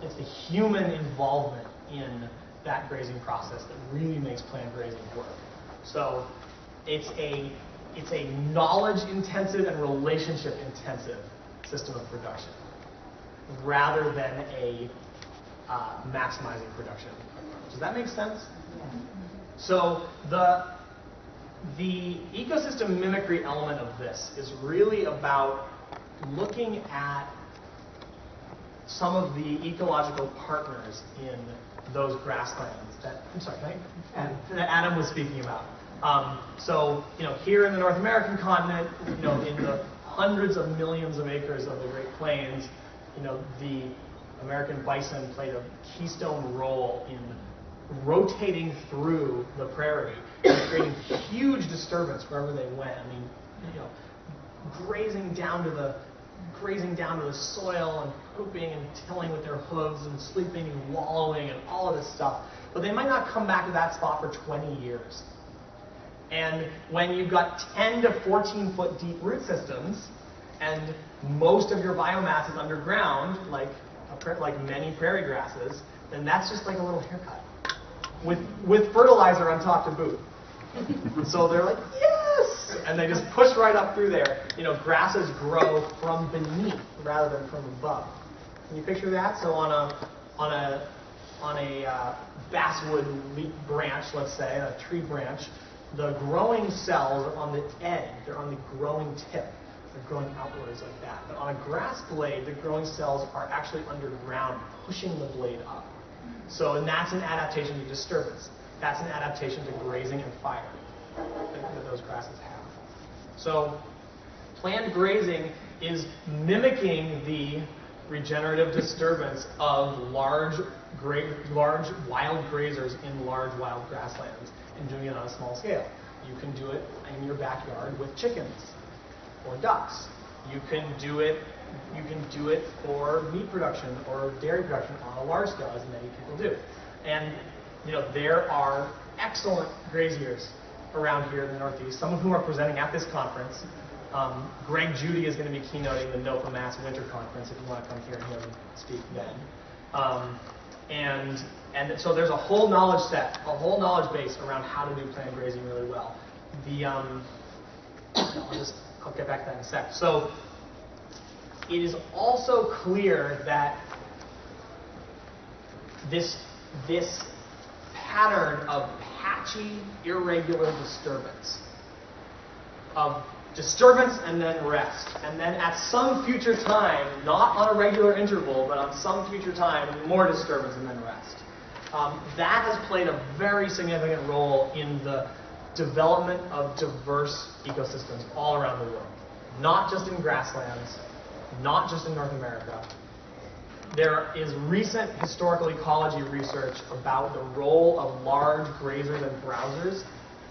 It's the human involvement in that grazing process that really makes planned grazing work. So it's a knowledge-intensive and relationship-intensive system of production, rather than a maximizing production approach. Does that make sense? So the ecosystem mimicry element of this is really about looking at some of the ecological partners in those grasslands that Adam was speaking about. So here in the North American continent, in the hundreds of millions of acres of the Great Plains, the American bison played a keystone role in rotating through the prairie and creating huge disturbance wherever they went. I mean, grazing down to the soil and pooping and tilling with their hooves and sleeping and wallowing and all of this stuff. But they might not come back to that spot for 20 years. And when you've got 10 to 14 foot deep root systems and most of your biomass is underground, like many prairie grasses, then that's just like a little haircut with fertilizer on top to boot. So they're like, yes! And they just push right up through there. Grasses grow from beneath rather than from above. Can you picture that? So on a basswood branch, let's say, a tree branch, the growing cells are on the edge. They're on the growing tip. They're growing outwards like that. But on a grass blade, the growing cells are actually underground, pushing the blade up. And that's an adaptation to disturbance. That's an adaptation to grazing and fire that those grasses have. So planned grazing is mimicking the regenerative disturbance of large wild grazers in large wild grasslands and doing it on a small scale. You can do it in your backyard with chickens or ducks. You can do it for meat production or dairy production on a large scale, as many people do. And there are excellent graziers around here in the Northeast, some of whom are presenting at this conference. Greg Judy is going to be keynoting the NOFA Mass Winter Conference if you want to come here and hear him speak then. And so there's a whole knowledge set, a whole knowledge base around how to do planned grazing really well. I'll get back to that in a sec. So it is also clear that this pattern of patchy, irregular disturbance, of disturbance and then rest, and then at some future time, not on a regular interval, but on some future time, more disturbance and then rest. That has played a very significant role in the development of diverse ecosystems all around the world, not just in grasslands, not just in North America. There is recent historical ecology research about the role of large grazers and browsers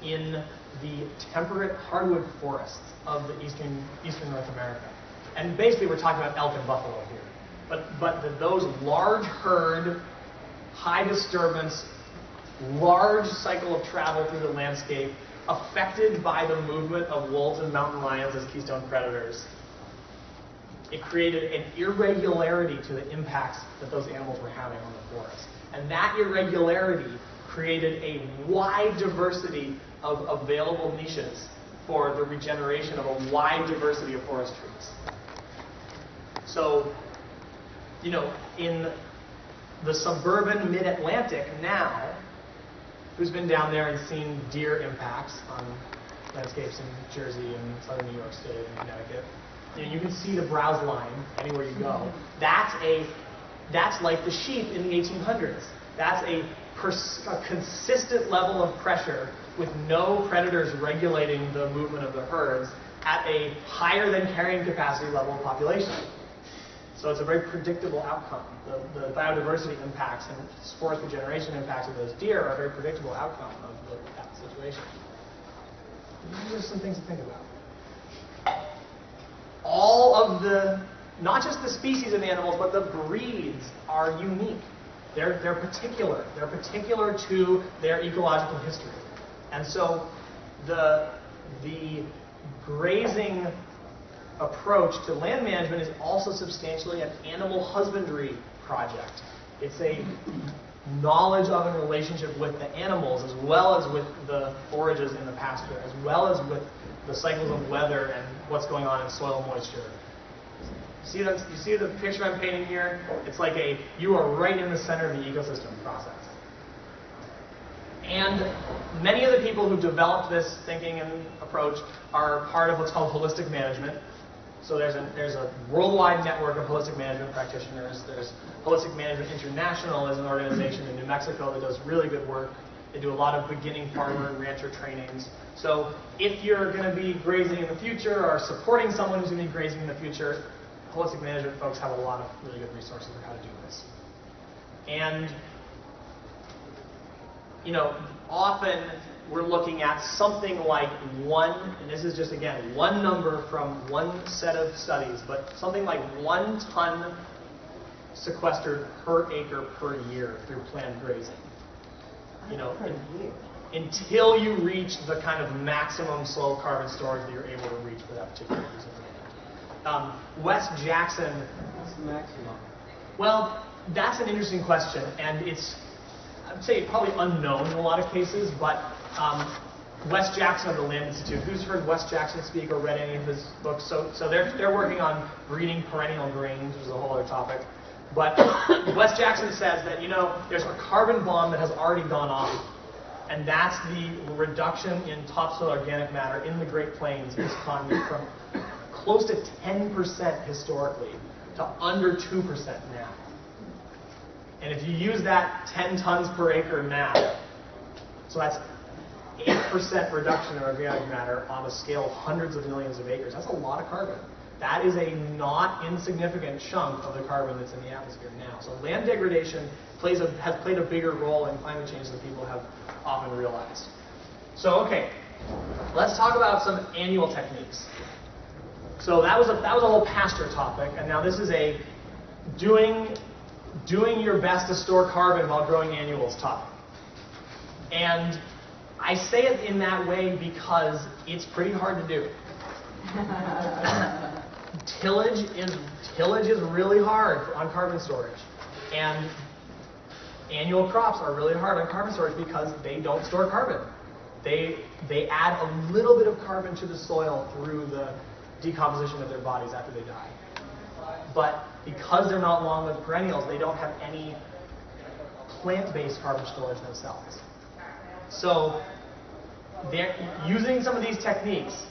in the temperate hardwood forests of the eastern North America. And basically we're talking about elk and buffalo here. But those large herd, high disturbance, large cycle of travel through the landscape, affected by the movement of wolves and mountain lions as keystone predators, it created an irregularity to the impacts that those animals were having on the forest. And that irregularity created a wide diversity of available niches for the regeneration of a wide diversity of forest trees. So, in the suburban mid-Atlantic now, who's been down there and seen deer impacts on landscapes in Jersey and southern New York State and Connecticut? You can see the browse line anywhere you go. That's like the sheep in the 1800s. That's a consistent level of pressure with no predators regulating the movement of the herds at a higher than carrying capacity level of population. So it's a very predictable outcome. The biodiversity impacts and forest regeneration impacts of those deer are a very predictable outcome of that situation. These are some things to think about. All of not just the species of animals, but the breeds are unique. They're particular. They're particular to their ecological history. And so the grazing approach to land management is also substantially an animal husbandry project. It's a knowledge of and relationship with the animals as well as with the forages in the pasture, as well as with the cycles of weather and what's going on in soil moisture. You see the picture I'm painting here? It's like you are right in the center of the ecosystem process. And many of the people who developed this thinking and approach are part of what's called holistic management. So there's a worldwide network of holistic management practitioners. There's Holistic Management International as an organization in New Mexico that does really good work. They do a lot of beginning farmer and rancher trainings. So if you're going to be grazing in the future or supporting someone who's going to be grazing in the future, holistic management folks have a lot of really good resources for how to do this. And often we're looking at something like and this is just, again, one number from one set of studies, but something like 1 ton sequestered per acre per year through planned grazing. Until you reach the kind of maximum soil carbon storage that you're able to reach for that particular piece of land. West Jackson. What's the maximum? Well, that's an interesting question, and I'd say probably unknown in a lot of cases, but Wes Jackson of the Land Institute, who's heard Wes Jackson speak or read any of his books? So they're working on breeding perennial grains, which is a whole other topic. But Wes Jackson says that, there's a carbon bomb that has already gone off, and that's the reduction in topsoil organic matter in the Great Plains in this continent from close to 10% historically to under 2% now. And if you use that 10 tons per acre math, so that's 8% reduction in organic matter on a scale of hundreds of millions of acres. That's a lot of carbon. That is a not insignificant chunk of the carbon that's in the atmosphere now. So land degradation has played a bigger role in climate change than people have often realized. So, okay, let's talk about some annual techniques. So that was a whole pasture topic, and now this is doing doing your best to store carbon while growing annual is tough. And I say it in that way because it's pretty hard to do. Tillage is really hard on carbon storage. And annual crops are really hard on carbon storage because they don't store carbon. They add a little bit of carbon to the soil through the decomposition of their bodies after they die. But because they're not long-lived perennials, they don't have any plant-based carbon storage themselves. So using some of these techniques,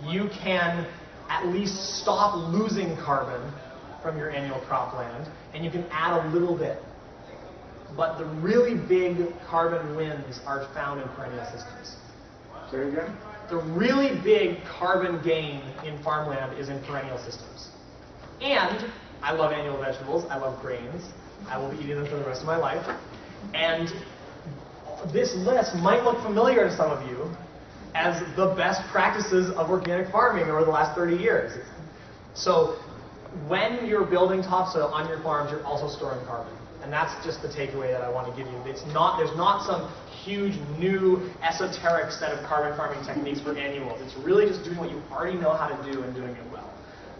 you can at least stop losing carbon from your annual cropland, and you can add a little bit. But the really big carbon wins are found in perennial systems. Say again? The really big carbon gain in farmland is in perennial systems. And I love annual vegetables, I love grains, I will be eating them for the rest of my life. And this list might look familiar to some of you as the best practices of organic farming over the last 30 years. So when you're building topsoil on your farms, you're also storing carbon. And that's just the takeaway that I want to give you. There's not some huge new esoteric set of carbon farming techniques for annuals. It's really just doing what you already know how to do and doing it well.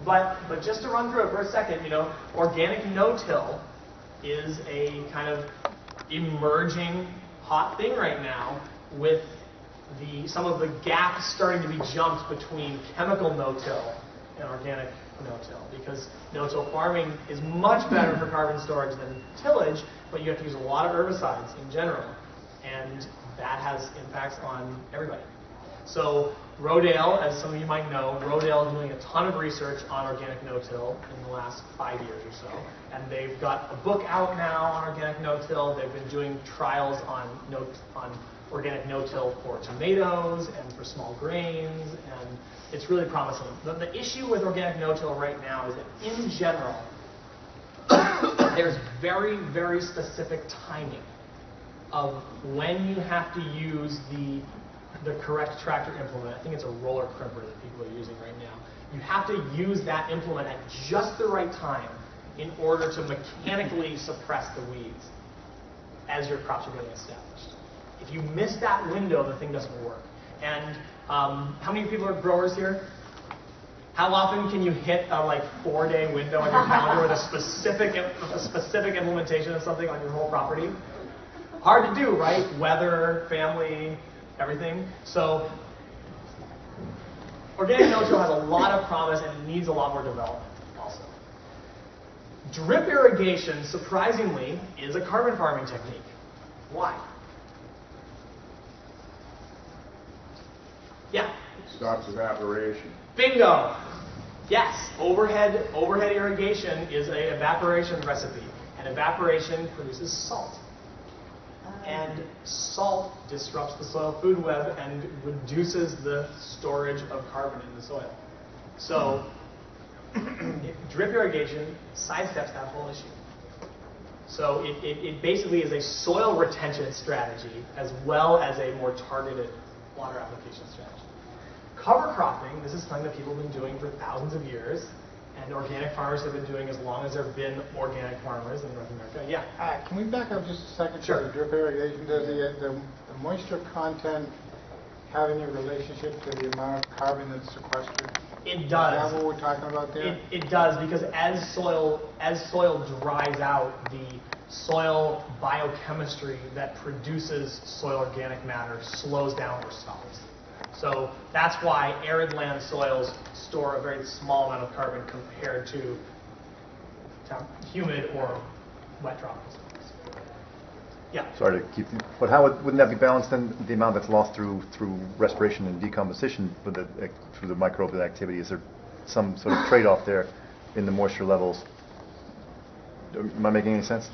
But just to run through it for a second, organic no-till is a kind of emerging hot thing right now with some of the gaps starting to be jumped between chemical no-till and organic no-till, because no-till farming is much better for carbon storage than tillage, but you have to use a lot of herbicides in general, and that has impacts on everybody. So Rodale, as some of you might know, Rodale is doing a ton of research on organic no-till in the last 5 years or so, and they've got a book out now on organic no-till. They've been doing trials on organic no-till for tomatoes and for small grains, and it's really promising. The issue with organic no-till right now is that in general, there's very, very specific timing of when you have to use the correct tractor implement. I think it's a roller crimper that people are using right now. You have to use that implement at just the right time in order to mechanically suppress the weeds as your crops are getting established. If you miss that window, the thing doesn't work. And how many people are growers here? How often can you hit a 4-day window on your calendar with a specific implementation of something on your whole property? Hard to do, right? Weather, family, everything. So organic no-till has a lot of promise and it needs a lot more development also. Drip irrigation, surprisingly, is a carbon farming technique. Why? Yeah? Stops evaporation. Bingo! Yes, overhead irrigation is an evaporation recipe, and evaporation produces salt. And salt disrupts the soil food web and reduces the storage of carbon in the soil. So drip irrigation sidesteps that whole issue. So it basically is a soil retention strategy as well as a more targeted water application strategy. Cover cropping, this is something that people have been doing for thousands of years, and organic farmers have been doing as long as there have been organic farmers in North America. Yeah? Can we back up just a second? Sure. For the drip irrigation, does the moisture content have any relationship to the amount of carbon that's sequestered? It does. Is that what we're talking about there? It does, because as soil dries out, the soil biochemistry that produces soil organic matter slows down or stops. So that's why arid land soils store a very small amount of carbon compared to humid or wet tropical soils. Yeah. Sorry to keep you, but wouldn't that be balanced then, the amount that's lost through respiration and decomposition through the microbial activity? Is there some sort of trade-off there in the moisture levels? Am I making any sense?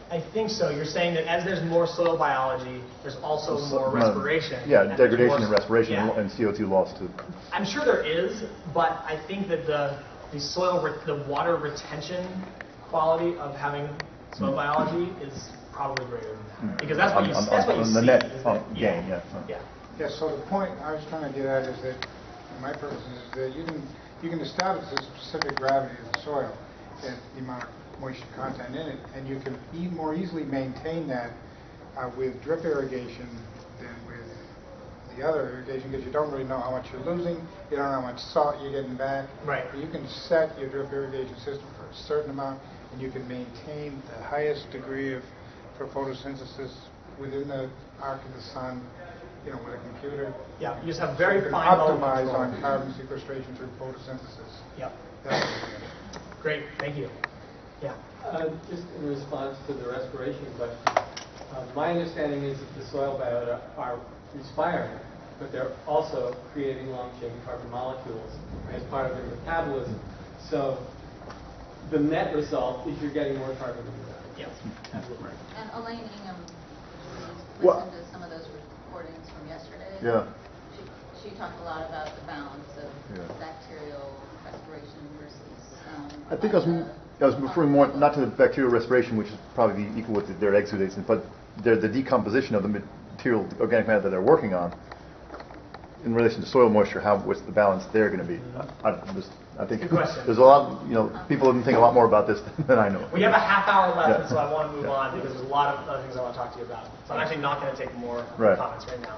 I think so. You're saying that as there's more soil biology, there's also more respiration. Yeah, degradation and respiration and CO2 loss too. I'm sure there is, but I think that the water retention quality of having soil biology is probably greater than that, because that's what you see. The net gain, yeah. Yeah. So the point I was trying to get at is that, for my purposes, is that you can establish the specific gravity of the soil and the amount of moisture content in it, and you can more easily maintain that with drip irrigation than with the other irrigation, because you don't really know how much you're losing, you don't know how much salt you're getting back. Right. But you can set your drip irrigation system for a certain amount, and you can maintain the highest degree for photosynthesis within the arc of the sun, with a computer. Yeah, you just have very you fine level optimize control. on carbon sequestration through photosynthesis. Yep. That's Great, thank you. Yeah. Just in response to the respiration question, my understanding is that the soil biota are respiring, but they're also creating long-chain carbon molecules as part of their metabolism. So the net result is you're getting more carbon in the ground. Yes, absolutely. And Elaine Ingham What? listened to some of those recordings from yesterday. Yeah. She talked a lot about the balance of bacterial respiration versus. I think I was referring more not to the bacterial respiration, which is probably equal with their exudates, but the decomposition of the material, organic matter that they're working on in relation to soil moisture. What's the balance there going to be? I think Good question. there's a lot. People think a lot more about this than I know. We have a half hour left, Yeah. so I want to move on because there's a lot of other things I want to talk to you about. So I'm actually not going to take more comments right now.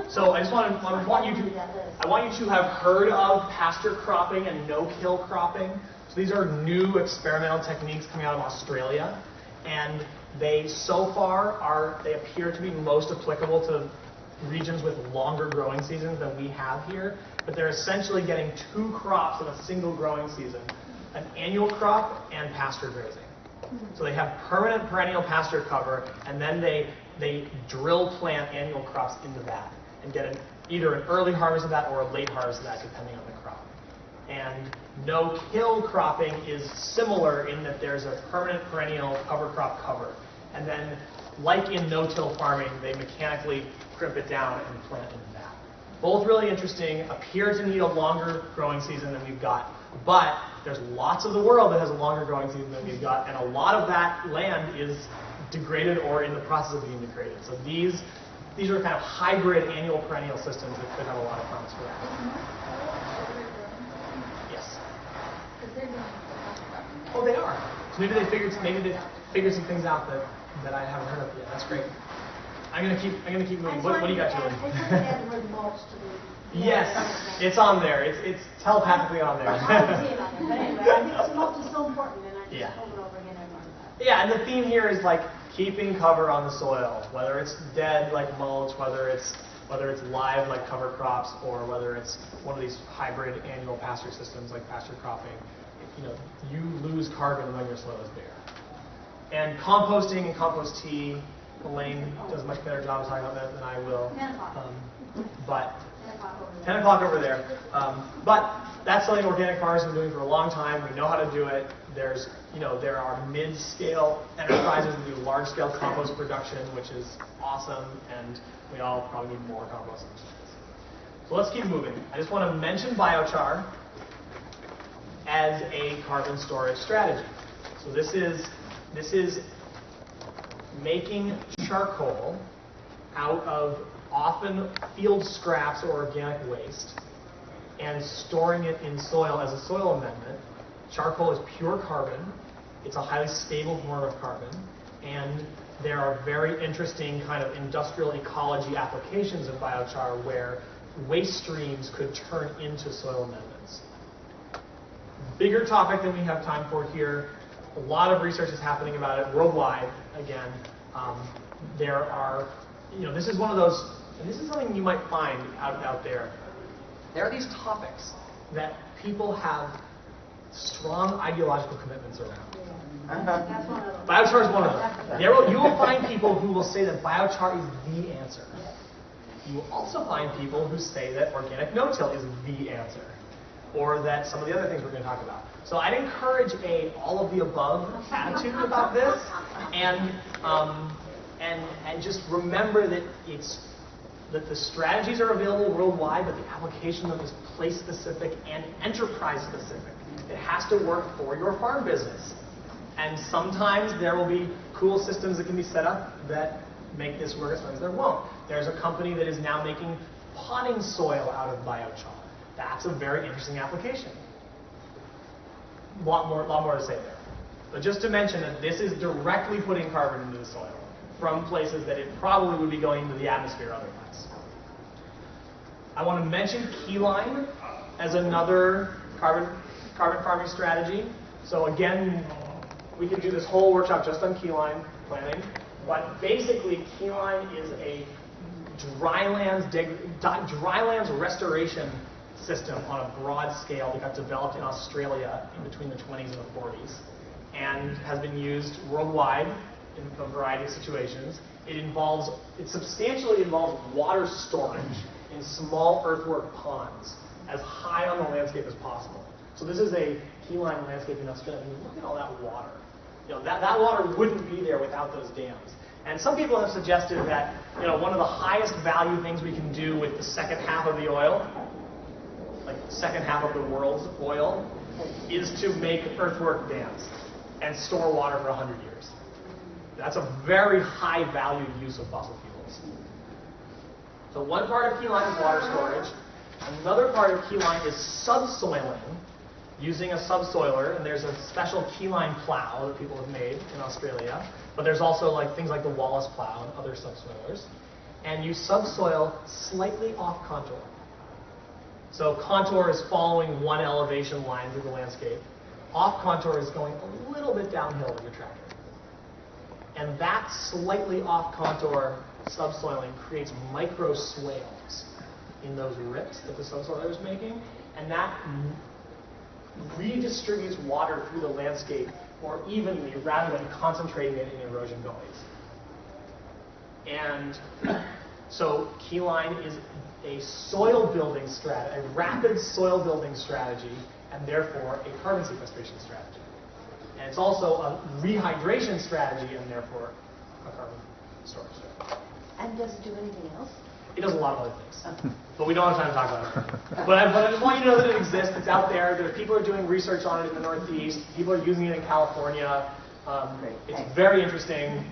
So I just want you to have heard of pasture cropping and no-kill cropping. So these are new experimental techniques coming out of Australia, and they so far they appear to be most applicable to regions with longer growing seasons than we have here. But they're essentially getting 2 crops in a single growing season: an annual crop and pasture grazing. So they have permanent perennial pasture cover, and then they drill plant annual crops into that and get either an early harvest of that or a late harvest of that, depending on the crop. And no-kill cropping is similar in that there's a permanent perennial cover crop cover. And then, like in no-till farming, they mechanically crimp it down and plant into that. Both really interesting, appear to need a longer growing season than we've got, but there's lots of the world that has a longer growing season than we've got, and a lot of that land is degraded or in the process of being degraded. So these are kind of hybrid annual perennial systems that could have a lot of promise for that. Yes. Oh, they are. So maybe they figured some things out that I haven't heard of yet. That's great. I'm gonna keep moving. What do you got, Julie? Yes, it's on there. It's telepathically on there. I haven't seen it on there, but anyway, I think mulch is so important, and I just over and over again I learned that. Yeah, and the theme here is like keeping cover on the soil, whether it's dead like mulch, whether it's live like cover crops, or whether it's one of these hybrid annual pasture systems like pasture cropping. You lose carbon when your soil is bare. And composting and compost tea, Elaine does a much better job of talking about that than I will. 10 o'clock. But 10 o'clock over there. But that's something organic farmers have been doing for a long time. We know how to do it. There are mid-scale enterprises that do large-scale compost production, which is awesome, and we all probably need more compost. So let's keep moving. I just want to mention biochar as a carbon storage strategy. So this is making charcoal out of often field scraps or organic waste and storing it in soil as a soil amendment. Charcoal is pure carbon. It's a highly stable form of carbon, and there are very interesting kind of industrial ecology applications of biochar where waste streams could turn into soil amendments. Bigger topic than we have time for here. A lot of research is happening about it worldwide. Again, there are, this is one of those, and this is something you might find out there. There are these topics that people have strong ideological commitments around. Biochar is one of them. You will find people who will say that biochar is the answer. You will also find people who say that organic no-till is the answer, or that some of the other things we're going to talk about. So I'd encourage a all of the above attitude about this, and just remember that the strategies are available worldwide, but the application of them is place-specific and enterprise-specific. It has to work for your farm business. And sometimes there will be cool systems that can be set up that make this work, sometimes there won't. There's a company that is now making potting soil out of biochar. That's a very interesting application. A lot more to say there. But just to mention that this is directly putting carbon into the soil from places that it probably would be going into the atmosphere otherwise. I want to mention keyline as another carbon farming strategy. So again, we could do this whole workshop just on keyline planting, but basically keyline is a drylands restoration system on a broad scale that got developed in Australia in between the 20s and the 40s and has been used worldwide in a variety of situations. It substantially involves water storage in small earthwork ponds as high on the landscape as possible. So this is a keyline landscape in Australia. I mean, look at all that water. That water wouldn't be there without those dams. And some people have suggested that one of the highest value things we can do with the second half of the oil, like the second half of the world's oil, is to make earthwork dams and store water for 100 years. That's a very high value use of fossil fuels. So one part of keyline is water storage. Another part of keyline is subsoiling, using a subsoiler, and there's a special keyline plow that people have made in Australia, but there's also things like the Wallace plow and other subsoilers. And you subsoil slightly off contour. So contour is following one elevation line through the landscape. Off contour is going a little bit downhill with your tractor. And that slightly off contour subsoiling creates micro swales in those rips that the subsoiler is making, and that redistributes water through the landscape more evenly rather than concentrating it in erosion gullies. And so keyline is a soil building strategy, a rapid soil building strategy, and therefore a carbon sequestration strategy. And it's also a rehydration strategy and therefore a carbon storage strategy. And does it do anything else? It does a lot of other things, but we don't have time to talk about it. But I just want you to know that it exists. It's out there. People are doing research on it in the Northeast. People are using it in California. It's very interesting.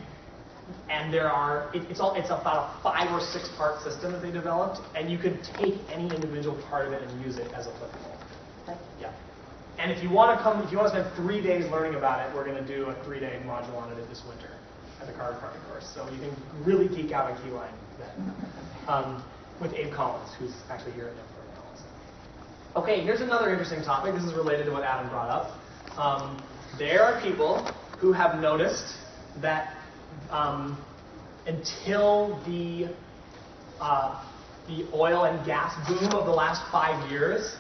And it's about a 5 or 6 part system that they developed, and you could take any individual part of it and use it as applicable. Yeah. And if you want to spend 3 days learning about it, we're going to do a 3-day module on it this winter at the carbon farming course. So you can really geek out on keyline then. With Abe Collins, who's actually here at NOFA now. Okay, here's another interesting topic. This is related to what Adam brought up. There are people who have noticed that until the oil and gas boom of the last 5 years,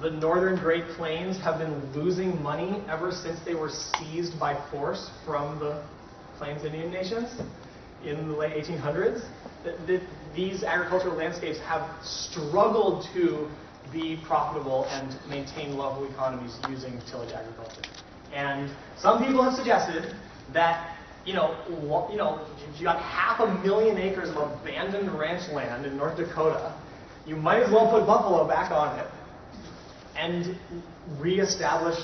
the northern Great Plains have been losing money ever since they were seized by force from the Plains Indian Nations in the late 1800s. These agricultural landscapes have struggled to be profitable and maintain local economies using tillage agriculture. And some people have suggested that you got 500,000 acres of abandoned ranch land in North Dakota. You might as well put buffalo back on it and reestablish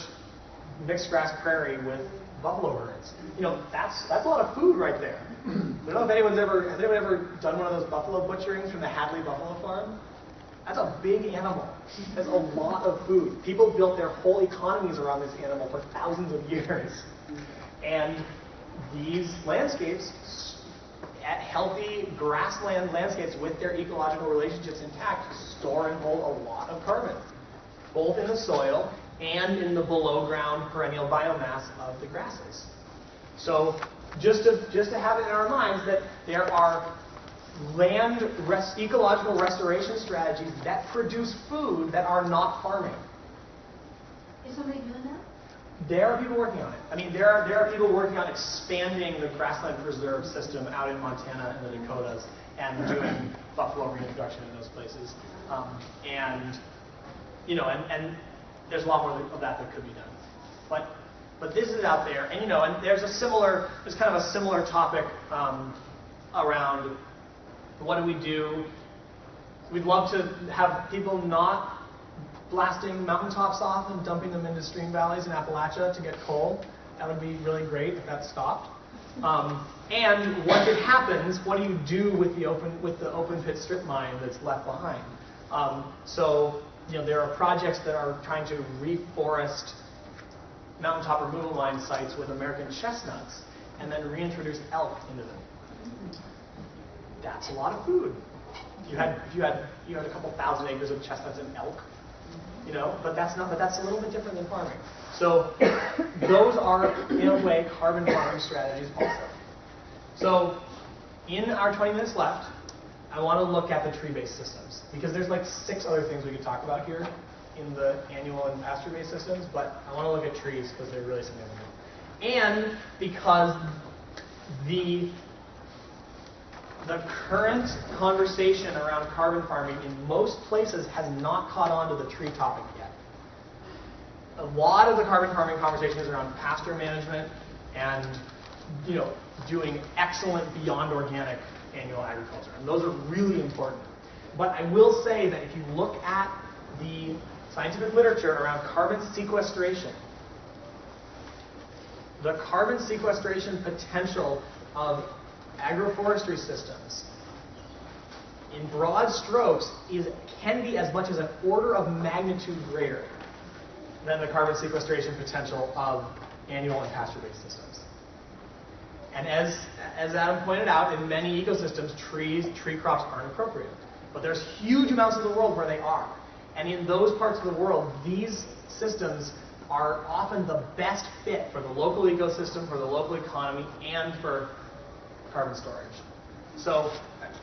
mixed grass prairie with buffalo herds. That's a lot of food right there. I don't know if has anyone ever done one of those buffalo butcherings from the Hadley Buffalo Farm? That's a big animal. That's a lot of food. People built their whole economies around this animal for thousands of years. And these landscapes, healthy grassland landscapes with their ecological relationships intact, store and hold a lot of carbon, both in the soil and in the below ground perennial biomass of the grasses. So just to have it in our minds that there are ecological restoration strategies that produce food that are not farming. Is somebody doing that? There are people working on it. I mean, there are people working on expanding the grassland preserve system out in Montana and the Dakotas and doing buffalo reintroduction in those places. And there's a lot more of that could be done. But this is out there, and and there's kind of a similar topic around what do we do. We'd love to have people not blasting mountaintops off and dumping them into stream valleys in Appalachia to get coal. That would be really great if that stopped. And once it happens, what do you do with the open pit strip mine that's left behind? So there are projects that are trying to reforest mountaintop removal line sites with American chestnuts and then reintroduced elk into them. That's a lot of food. You had a couple thousand acres of chestnuts and elk, but that's a little bit different than farming. So those are, in a way, carbon farming strategies also. So in our 20 minutes left, I want to look at the tree-based systems, because there's like 6 other things we could talk about here in the annual and pasture-based systems, but I want to look at trees because they're really significant. And because the current conversation around carbon farming in most places has not caught on to the tree topic yet. A lot of the carbon farming conversation is around pasture management and doing excellent beyond organic annual agriculture. And those are really important. But I will say that if you look at the scientific literature around carbon sequestration, the carbon sequestration potential of agroforestry systems in broad strokes can be as much as an order of magnitude greater than the carbon sequestration potential of annual and pasture-based systems. And as Adam pointed out, in many ecosystems, tree crops aren't appropriate. But there's huge amounts of the world where they are. And in those parts of the world, these systems are often the best fit for the local ecosystem, for the local economy, and for carbon storage. So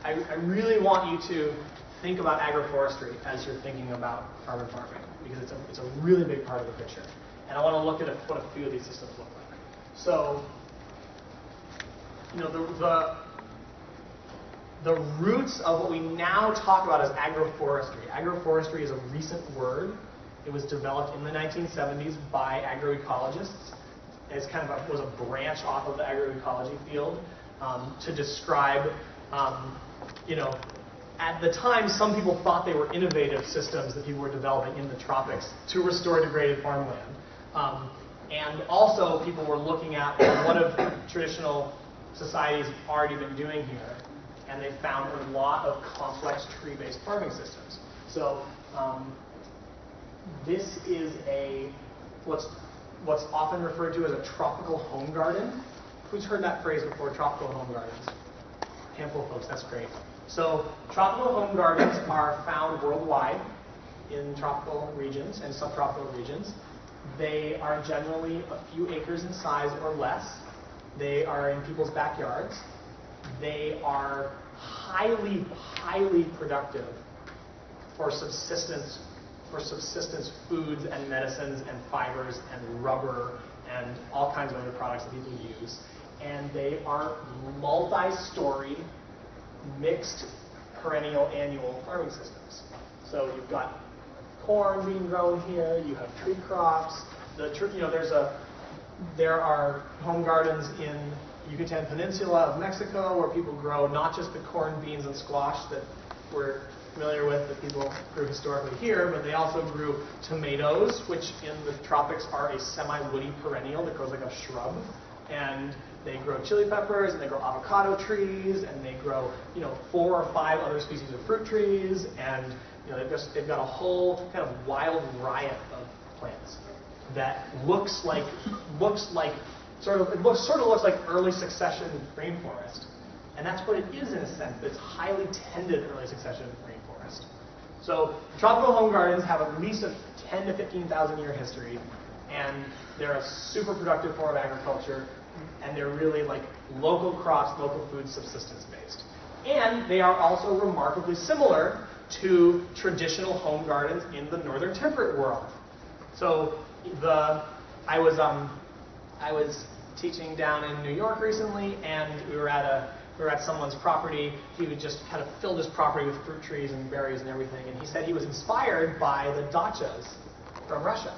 I really want you to think about agroforestry as you're thinking about carbon farming, because it's a really big part of the picture. And I want to look at what a few of these systems look like. So, the roots of what we now talk about as agroforestry. Agroforestry is a recent word. It was developed in the 1970s by agroecologists. It's was a branch off of the agroecology field to describe, at the time, some people thought they were innovative systems that people were developing in the tropics to restore degraded farmland. And also, people were looking at what have traditional societies already been doing here, and they found a lot of complex tree-based farming systems. So this is what's often referred to as a tropical home garden. Who's heard that phrase before, tropical home gardens? A handful of folks, that's great. So tropical home gardens are found worldwide in tropical regions and subtropical regions. They are generally a few acres in size or less. They are in people's backyards. They are highly, highly productive for subsistence foods and medicines and fibers and rubber and all kinds of other products that people use. And they are multi-story, mixed, perennial, annual farming systems. So you've got corn being grown here. You have tree crops. There are home gardens in Yucatan Peninsula of Mexico where people grow not just the corn, beans, and squash that we're familiar with that people grew historically here, but they also grew tomatoes, which in the tropics are a semi-woody perennial that grows like a shrub. And they grow chili peppers, and they grow avocado trees, and they grow 4 or 5 other species of fruit trees, and they've got a whole kind of wild riot of plants that looks like looks like early succession rainforest. And that's what it is in a sense. It's highly tended early succession rainforest. So tropical home gardens have at least a 10 to 15,000 year history, and they're a super productive form of agriculture, and they're really like local crops, local food, subsistence based. And they are also remarkably similar to traditional home gardens in the northern temperate world. So I was teaching down in New York recently, and we were at someone's property. He would just kind of filled his property with fruit trees and berries and everything, and he said he was inspired by the dachas from Russia.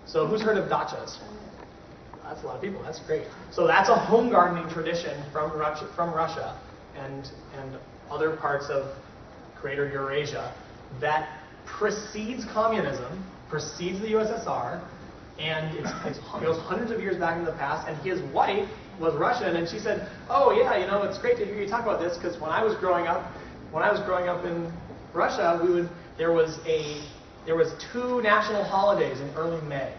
So who's heard of dachas? That's a lot of people. That's great. So that's a home gardening tradition from Russia and other parts of Greater Eurasia that precedes communism, precedes the USSR, and it goes hundreds of years back into the past. And his wife was Russian, and she said, "Oh yeah, it's great to hear you talk about this, because when I was growing up in Russia, there was 2 national holidays in early May.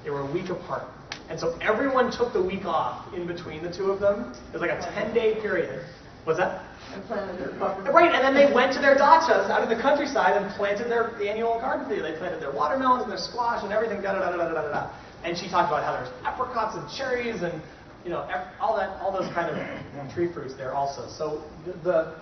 They were a week apart. And so everyone took the week off in between the two of them. It was like a 10-day period. What's that? Right, and then they went to their dachas out in the countryside and planted their annual garden field. They planted their watermelons and their squash and everything, da-da-da-da-da-da-da. And she talked about how there's apricots and cherries and, you know, all those kind of tree fruits there also. So the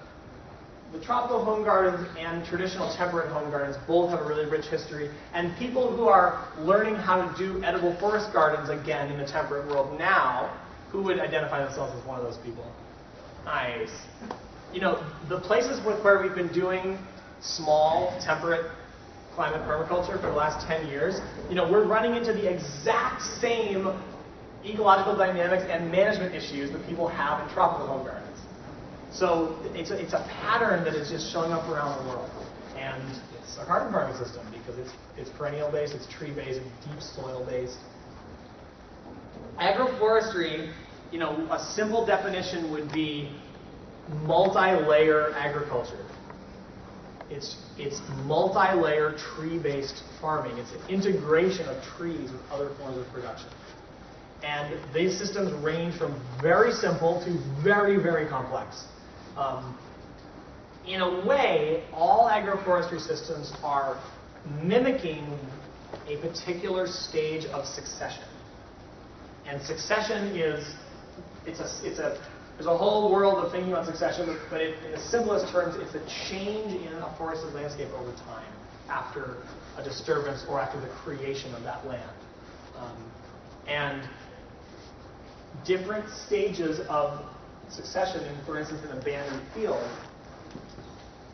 tropical home gardens and traditional temperate home gardens both have a really rich history. And people who are learning how to do edible forest gardens again in the temperate world now, who would identify themselves as one of those people? Nice. You know, the places where we've been doing small temperate climate permaculture for the last 10 years, you know, we're running into the exact same ecological dynamics and management issues that people have in tropical home gardens. So it's a pattern that is just showing up around the world. And it's a carbon farming system because it's perennial based, it's tree based, it's deep soil based. Agroforestry, you know, a simple definition would be multi-layer agriculture. It's multi-layer tree-based farming. It's an integration of trees with other forms of production. And these systems range from very simple to very, very complex. In a way, all agroforestry systems are mimicking a particular stage of succession. And succession is, there's a whole world of thinking about succession, but in the simplest terms, it's a change in a forested landscape over time after a disturbance or after the creation of that land. And different stages of succession, for instance, an abandoned field,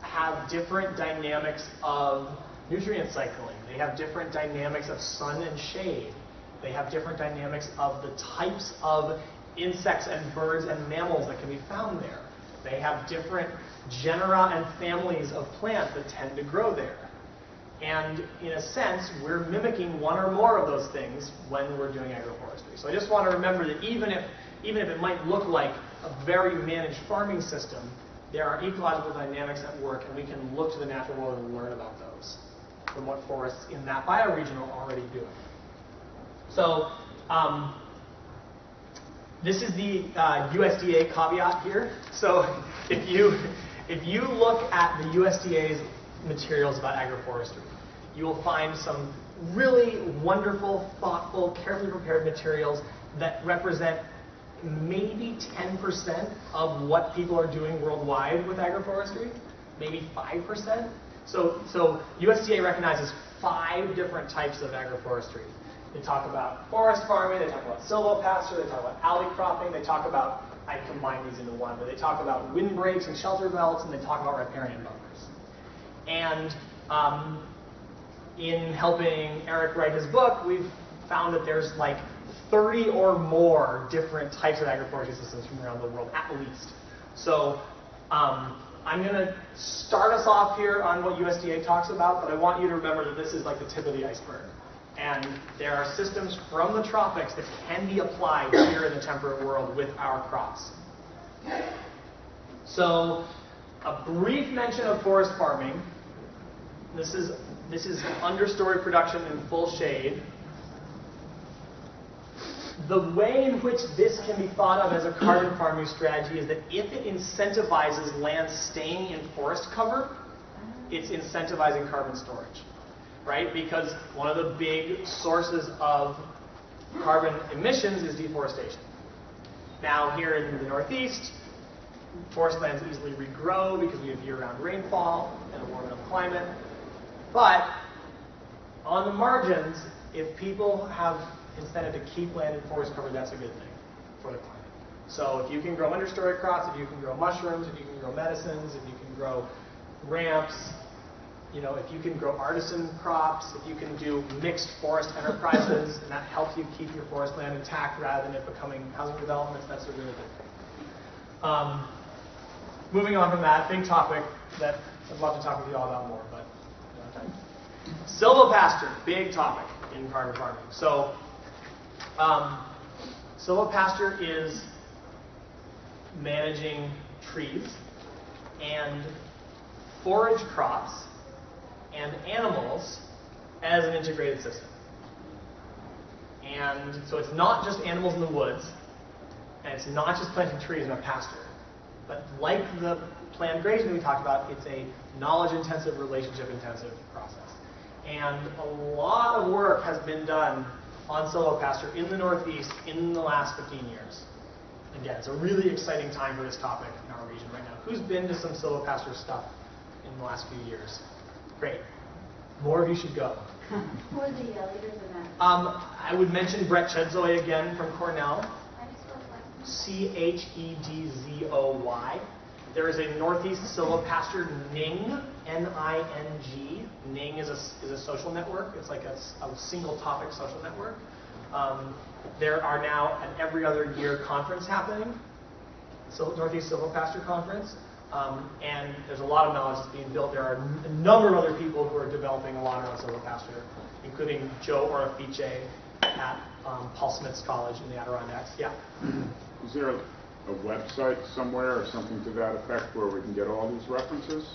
have different dynamics of nutrient cycling. They have different dynamics of sun and shade. They have different dynamics of the types of insects and birds and mammals that can be found there. They have different genera and families of plants that tend to grow there. And in a sense, we're mimicking one or more of those things when we're doing agroforestry. So I just want to remember that even if it might look like a very managed farming system, there are ecological dynamics at work, and we can look to the natural world and learn about those from what forests in that bioregion are already doing. So this is the USDA caveat here. So if you look at the USDA's materials about agroforestry, you will find some really wonderful, thoughtful, carefully prepared materials that represent maybe 10% of what people are doing worldwide with agroforestry, maybe 5%. So USDA recognizes 5 different types of agroforestry. They talk about forest farming, they talk about silvopasture, they talk about alley cropping, they talk about, I combine these into one, but they talk about windbreaks and shelter belts, and they talk about riparian buffers. And in helping Eric write his book, we've found that there's like 30 or more different types of agroforestry systems from around the world, at least. So I'm going to start us off here on what USDA talks about, but I want you to remember that this is like the tip of the iceberg. And there are systems from the tropics that can be applied here in the temperate world with our crops. So a brief mention of forest farming. This is understory production in full shade. The way in which this can be thought of as a carbon farming strategy is that if it incentivizes land staying in forest cover, it's incentivizing carbon storage, right? Because one of the big sources of carbon emissions is deforestation. Now here in the Northeast, forest lands easily regrow because we have year-round rainfall and a warm enough climate. But on the margins, if people have incentive to keep land in forest cover, that's a good thing for the climate. So if you can grow understory crops, if you can grow mushrooms, if you can grow medicines, if you can grow ramps, you know, if you can grow artisan crops, if you can do mixed forest enterprises, and that helps you keep your forest land intact rather than it becoming housing developments, that's a really good thing. Moving on from that, big topic that I'd love to talk with you all about more, but we don't have time. Silvopasture, big topic in carbon farming. So silvopasture is managing trees and forage crops and animals as an integrated system. And so it's not just animals in the woods, and it's not just planting trees in a pasture. But like the planned grazing we talked about, it's a knowledge-intensive, relationship-intensive process. And a lot of work has been done on silvopasture in the Northeast in the last 15 years. Again, it's a really exciting time for this topic in our region right now. Who's been to some silvopasture stuff in the last few years? Great. More of you should go. Who are the leaders in that? I would mention Brett Chedzoy again from Cornell. Chedzoy. There is a Northeast silvopasture, NING, N-I-N-G. NING is a social network. It's like a single topic social network. There are now an every other year conference happening, so Northeast Silvopasture Conference, and there's a lot of knowledge that's being built. There are a number of other people who are developing a lot around silvopasture, including Joe Orefice at Paul Smith's College in the Adirondacks. Yeah. Is there a website somewhere or something to that effect where we can get all these references?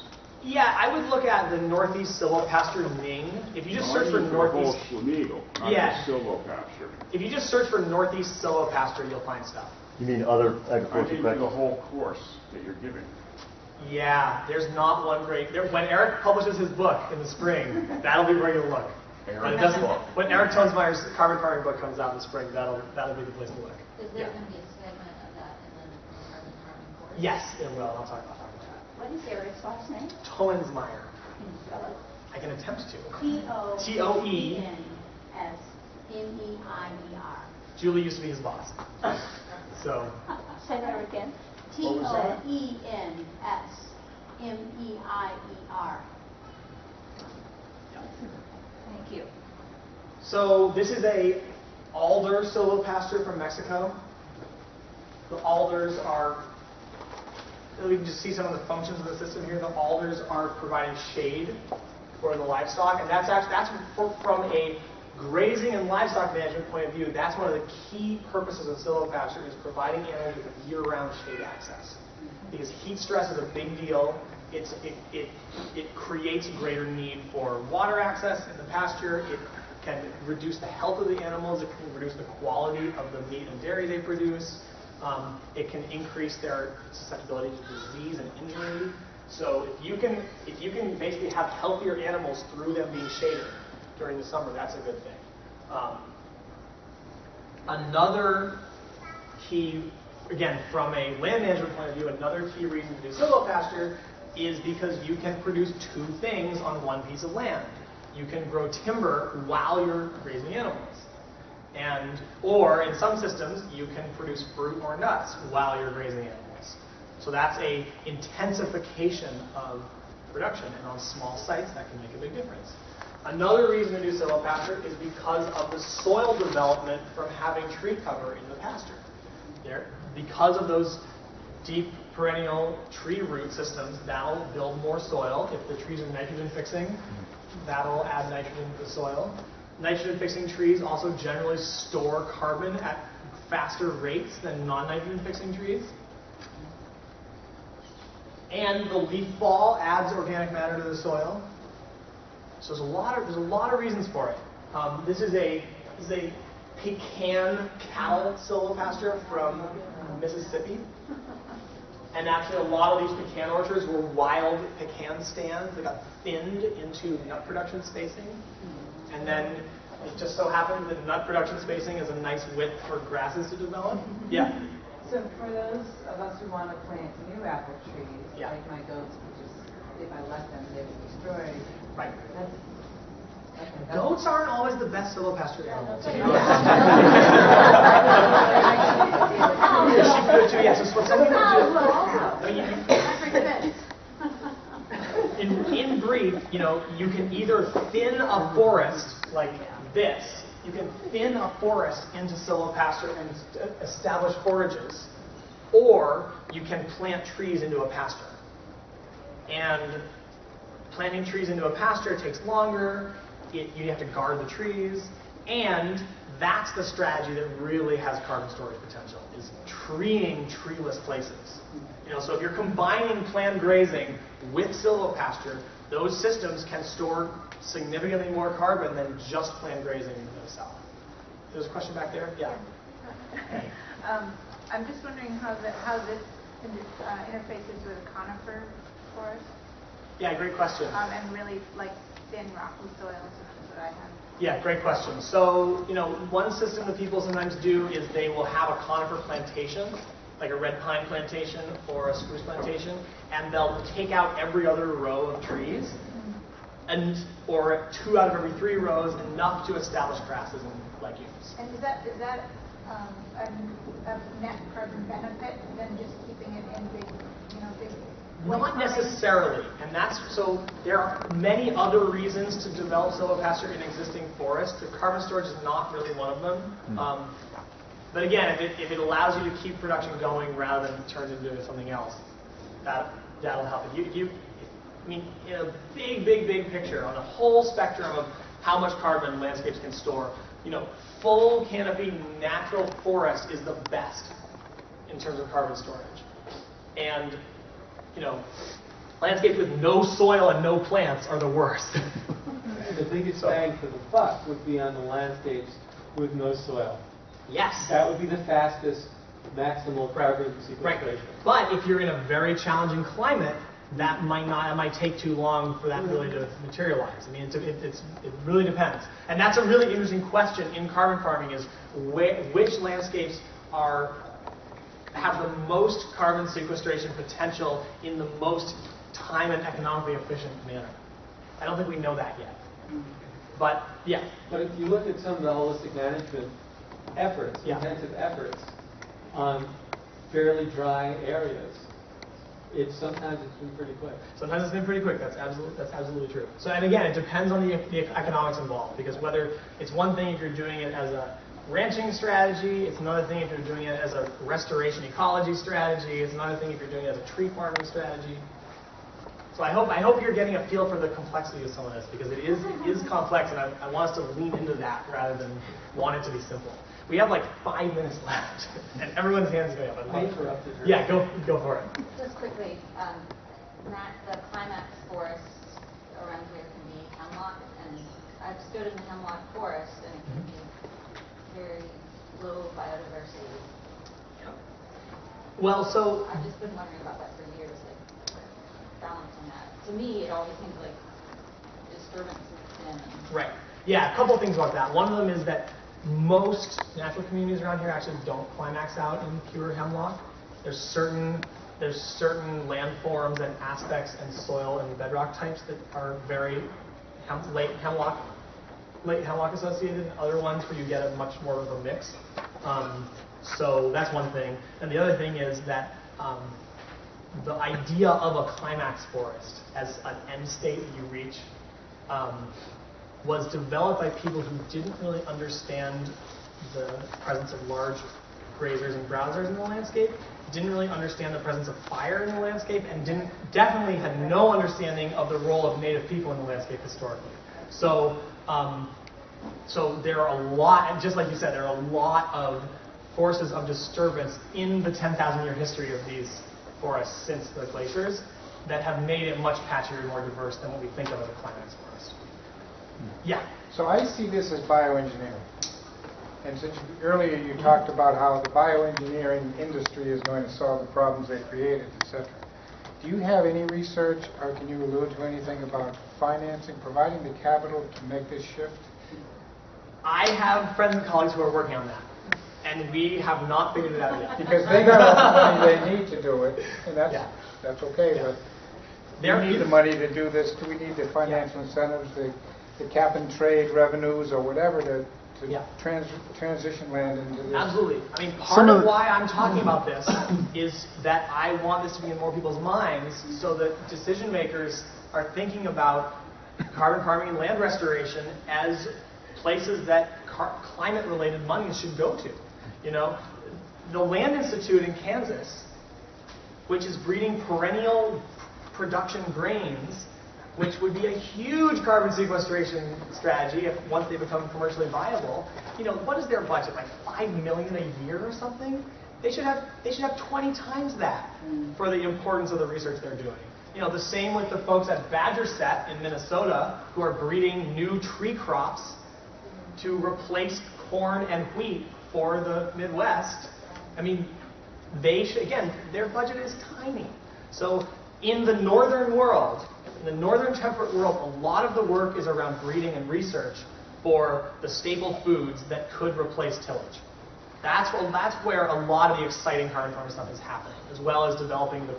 Yeah, I would look at the Northeast Silvopasture NING. If you just search for Northeast, not just silvopasture. If you just search for Northeast Silvopasture, you'll find stuff. You mean other I agricultural mean the whole course that you're giving. Yeah, there's not one great. When Eric publishes his book in the spring, that'll be where you'll look. But it doesn't. When Eric Tonesmeyer's carbon farming book comes out in the spring, that'll be the place to look. Is there going to be a segment of that in the carbon farming course? Yes, it will. I'll talk about that. What is Eric's last name? Toensmeyer. Can you spell it? I can attempt to. T-O-E-N-S-M-E-I-E-R. Julie used to be his boss. So. Say that again. T-O-E-N-S-M-E-I-E-R. Thank you. So this is a alder silvopasture from Mexico. The alders are, we can just see some of the functions of the system here. The alders are providing shade for the livestock, and that's from a grazing and livestock management point of view. That's one of the key purposes of silvopasture, is providing animals with year-round shade access. Because heat stress is a big deal. It creates a greater need for water access in the pasture. It can reduce the health of the animals. It can reduce the quality of the meat and dairy they produce. It can increase their susceptibility to disease and injury. So if you can basically have healthier animals through them being shaded during the summer, that's a good thing. Another key, again, from a land management point of view, another key reason to do silvopasture is because you can produce two things on one piece of land. You can grow timber while you're grazing animals. Or in some systems, you can produce fruit or nuts while you're grazing animals. So that's a intensification of production, and on small sites, that can make a big difference. Another reason to do silvopasture is because of the soil development from having tree cover in the pasture. Because of those deep perennial tree root systems, that'll build more soil. If the trees are nitrogen fixing, that'll add nitrogen to the soil. Nitrogen fixing trees also generally store carbon at faster rates than non-nitrogen fixing trees. And the leaf fall adds organic matter to the soil. So there's a lot of reasons for it. This is a pecan cattle silvopasture from Mississippi. And actually a lot of these pecan orchards were wild pecan stands that got thinned into nut production spacing. And then it just so happened that nut production spacing is a nice width for grasses to develop. Yeah? So for those of us who want to plant new apple trees, like my goats, which is, if I let them, they would destroy. Right. That's Goats aren't always the best silvopasture animals. In brief, you can either thin a forest like this. You can thin a forest into silvopasture and establish forages, or you can plant trees into a pasture. And planting trees into a pasture takes longer. You have to guard the trees, and that's the strategy that really has carbon storage potential, is treeing treeless places. So if you're combining planned grazing with silvopasture, those systems can store significantly more carbon than just planned grazing in themselves. there's a question back there. Yeah. I'm just wondering how this interfaces with a conifer forest. Yeah, great question. And really like thin rocky soils, which is what I have. Yeah, great question. So, one system that people sometimes do is they will have a conifer plantation, like a red pine plantation or a spruce plantation, and they'll take out every other row of trees, or 2 out of every 3 rows, enough to establish grasses and legumes. And is that a net carbon benefit than just keeping it in big? Not necessarily, and so there are many other reasons to develop silvopasture in existing forests. The carbon storage is not really one of them. But again, if it allows you to keep production going rather than turn it into something else, that'll help. In a big picture, on the whole spectrum of how much carbon landscapes can store, full canopy natural forest is the best in terms of carbon storage. And landscapes with no soil and no plants are the worst. The biggest bang for the buck would be on the landscapes with no soil. Yes. That would be the fastest maximal carbon sequestration. Right. But if you're in a very challenging climate, that might take too long for that really to materialize. It really depends. And that's a really interesting question in carbon farming is which landscapes have the most carbon sequestration potential in the most time and economically efficient manner. I don't think we know that yet. But yeah. But if you look at some of the holistic management efforts, intensive efforts on fairly dry areas, sometimes it's been pretty quick. Sometimes it's been pretty quick. That's absolutely true. So, and again, it depends on the economics involved, because whether it's one thing if you're doing it as a ranching strategy, it's another thing if you're doing it as a restoration ecology strategy, it's another thing if you're doing it as a tree farming strategy. So I hope you're getting a feel for the complexity of some of this, because it is complex, and I want us to lean into that rather than want it to be simple. We have like 5 minutes left, and everyone's hands going up. I interrupted her. Yeah, go for it. Just quickly, the climax forests around here can be hemlock, and I've stood in the hemlock forest, and it can be very low biodiversity. Well, so I've just been wondering about that for years, like balancing that. To me, it always seems like disturbance is thin. Right. Yeah, a couple things about that. One of them is that most natural communities around here actually don't climax out in pure hemlock. There's certain landforms and aspects and soil and bedrock types that are very late hemlock associated, and other ones where you get a much more of a mix. So that's one thing. And the other thing is that the idea of a climax forest as an end state that you reach was developed by people who didn't really understand the presence of large grazers and browsers in the landscape, didn't really understand the presence of fire in the landscape, and definitely had no understanding of the role of native people in the landscape historically. So there are a lot, and just like you said, there are a lot of forces of disturbance in the 10,000-year history of these forests since the glaciers that have made it much patchier and more diverse than what we think of as a climax forest. Yeah. So I see this as bioengineering. And since earlier you talked about how the bioengineering industry is going to solve the problems they created, etc. Do you have any research, or can you allude to anything about financing, providing the capital to make this shift? I have friends and colleagues who are working on that, and we have not figured it out yet. Because they got all the money they need to do it, and that's okay, but we need the money to do this. Do we need the financial incentives, the cap and trade revenues, or whatever to transition land into this? Absolutely. I mean, part of why I'm talking about this is that I want this to be in more people's minds so that decision makers are thinking about carbon farming and land restoration as places that climate-related money should go to. The Land Institute in Kansas, which is breeding perennial production grains, which would be a huge carbon sequestration strategy once they become commercially viable. What is their budget? Like $5 million a year or something? They should have 20 times that for the importance of the research they're doing. The same with the folks at Badger Set in Minnesota who are breeding new tree crops to replace corn and wheat for the Midwest, I mean, they should, again, their budget is tiny. So in the northern world, in the northern temperate world, a lot of the work is around breeding and research for the staple foods that could replace tillage. That's where a lot of the exciting carbon farming stuff is happening, as well as developing the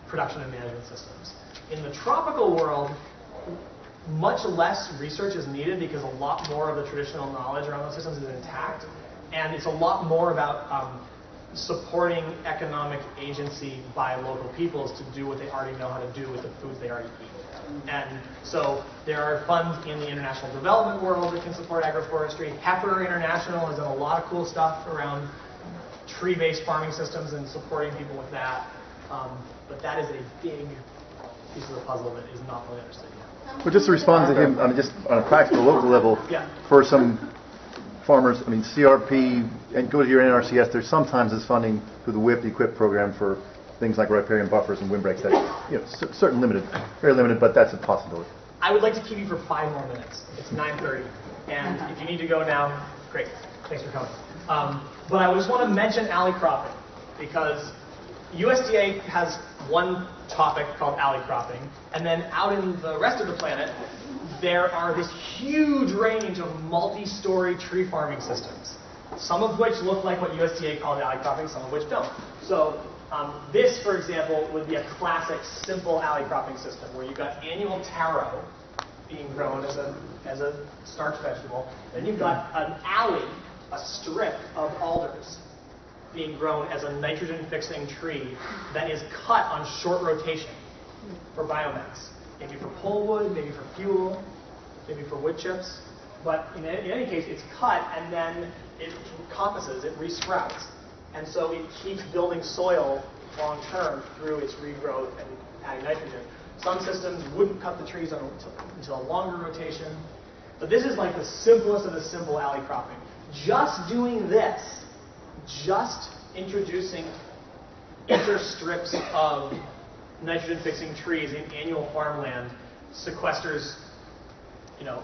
production and management systems. In the tropical world, much less research is needed because a lot more of the traditional knowledge around those systems is intact, and it's a lot more about supporting economic agency by local peoples to do what they already know how to do with the foods they already eat. And so there are funds in the international development world that can support agroforestry. Heifer International has done a lot of cool stuff around tree-based farming systems and supporting people with that. But that is a big piece of the puzzle that is not really understood yet. Well, just to respond to him, I mean, just on a practical local level, for some farmers, I mean, CRP, and go to your NRCS, there's sometimes this funding through the WIP, the EQUIP program for things like riparian buffers and windbreaks that, you know, certain limited, very limited, but that's a possibility. I would like to keep you for 5 more minutes. It's 9:30, and if you need to go now, great. Thanks for coming. But I just want to mention alley cropping, because USDA has one topic called alley cropping, and then out in the rest of the planet, there are this huge range of multi-story tree farming systems, some of which look like what USDA called alley cropping, some of which don't. So this, for example, would be a classic simple alley cropping system where you've got annual taro being grown as a starch vegetable, then you've got an alley, a strip of alders being grown as a nitrogen-fixing tree that is cut on short rotation for biomass. Maybe for pulpwood, maybe for fuel, maybe for wood chips. But in any case, it's cut and then it coppices, it resprouts. And so it keeps building soil long-term through its regrowth and adding nitrogen. Some systems wouldn't cut the trees until a longer rotation. But this is like the simplest of the simple alley cropping. Just doing this, just introducing interstrips of nitrogen-fixing trees in annual farmland sequesters, you know,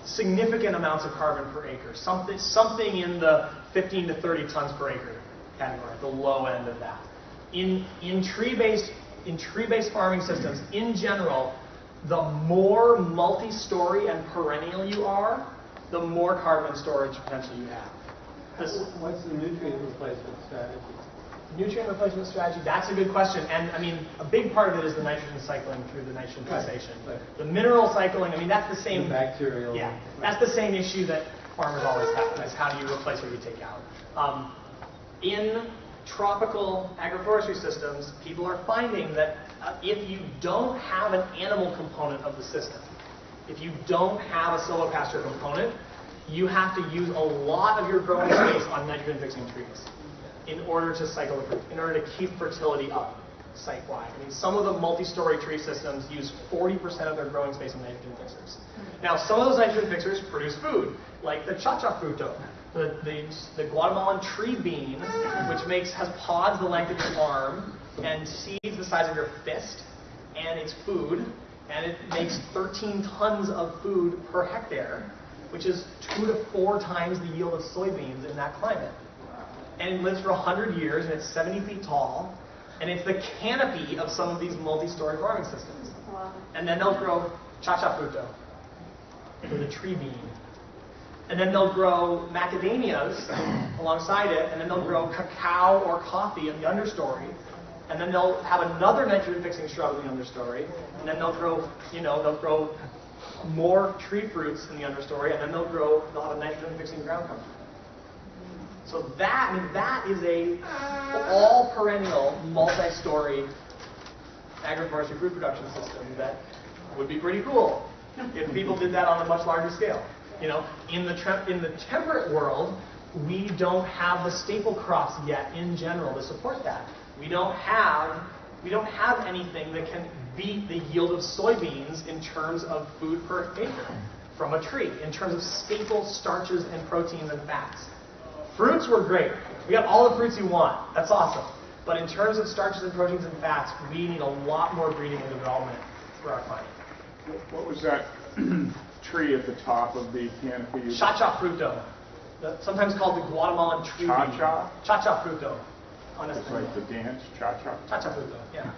significant amounts of carbon per acre. Something in the 15 to 30 tons per acre category, the low end of that. In tree-based farming systems, in general, the more multi-story and perennial you are, the more carbon storage potential you have. What's the nutrient replacement strategy? Nutrient replacement strategy, that's a good question. And I mean, a big part of it is the nitrogen cycling through the nitrogen fixation. Right. The mineral cycling, I mean, that's the same. The bacterial. Yeah, that's the same issue that farmers always have, is how do you replace what you take out. In tropical agroforestry systems, people are finding that if you don't have an animal component of the system, if you don't have a silvopasture component, you have to use a lot of your growing space on nitrogen-fixing trees in order to cycle, in order to keep fertility up site-wide. I mean, some of the multi-story tree systems use 40% of their growing space on nitrogen fixers. Now, some of those nitrogen fixers produce food, like the cha-cha fruto, the Guatemalan tree bean, which has pods the length of your arm and seeds the size of your fist, and it's food, and it makes 13 tons of food per hectare, which is 2 to 4 times the yield of soybeans in that climate. And it lives for 100 years, and it's 70 feet tall, and it's the canopy of some of these multi-story farming systems. Wow. And then they'll grow cha-cha fruto, or the tree bean. And then they'll grow macadamias alongside it, and then they'll grow cacao or coffee in the understory. And then they'll have another nitrogen-fixing shrub in the understory, and then they'll grow more tree fruits in the understory, and then they'll have a nitrogen-fixing ground cover. So that is a all perennial, multi-story agroforestry food production system that would be pretty cool if people did that on a much larger scale. You know, in the temperate world, we don't have the staple crops yet in general to support that. We don't have anything that can beat the yield of soybeans in terms of food per acre from a tree, in terms of staple starches and proteins and fats. Fruits were great. We got all the fruits you want. That's awesome. But in terms of starches and proteins and fats, we need a lot more breeding and development for our climate. What was that tree at the top of the canopy? Cha-cha fruto. sometimes called the Guatemalan tree weed. Cha-cha? Cha-cha fruto. Honestly. It's like the dance, cha-cha. Cha-cha fruto, yeah.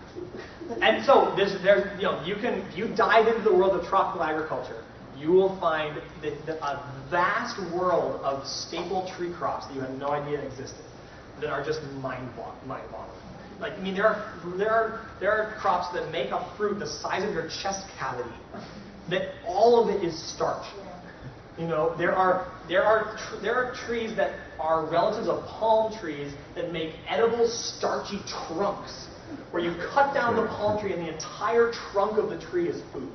And so there's if you dive into the world of tropical agriculture, you will find a vast world of staple tree crops that you had no idea existed that are just mind-boggling. Like, I mean, there are crops that make a fruit the size of your chest cavity, that all of it is starch. You know, there are trees that are relatives of palm trees that make edible starchy trunks, where you cut down the palm tree and the entire trunk of the tree is food.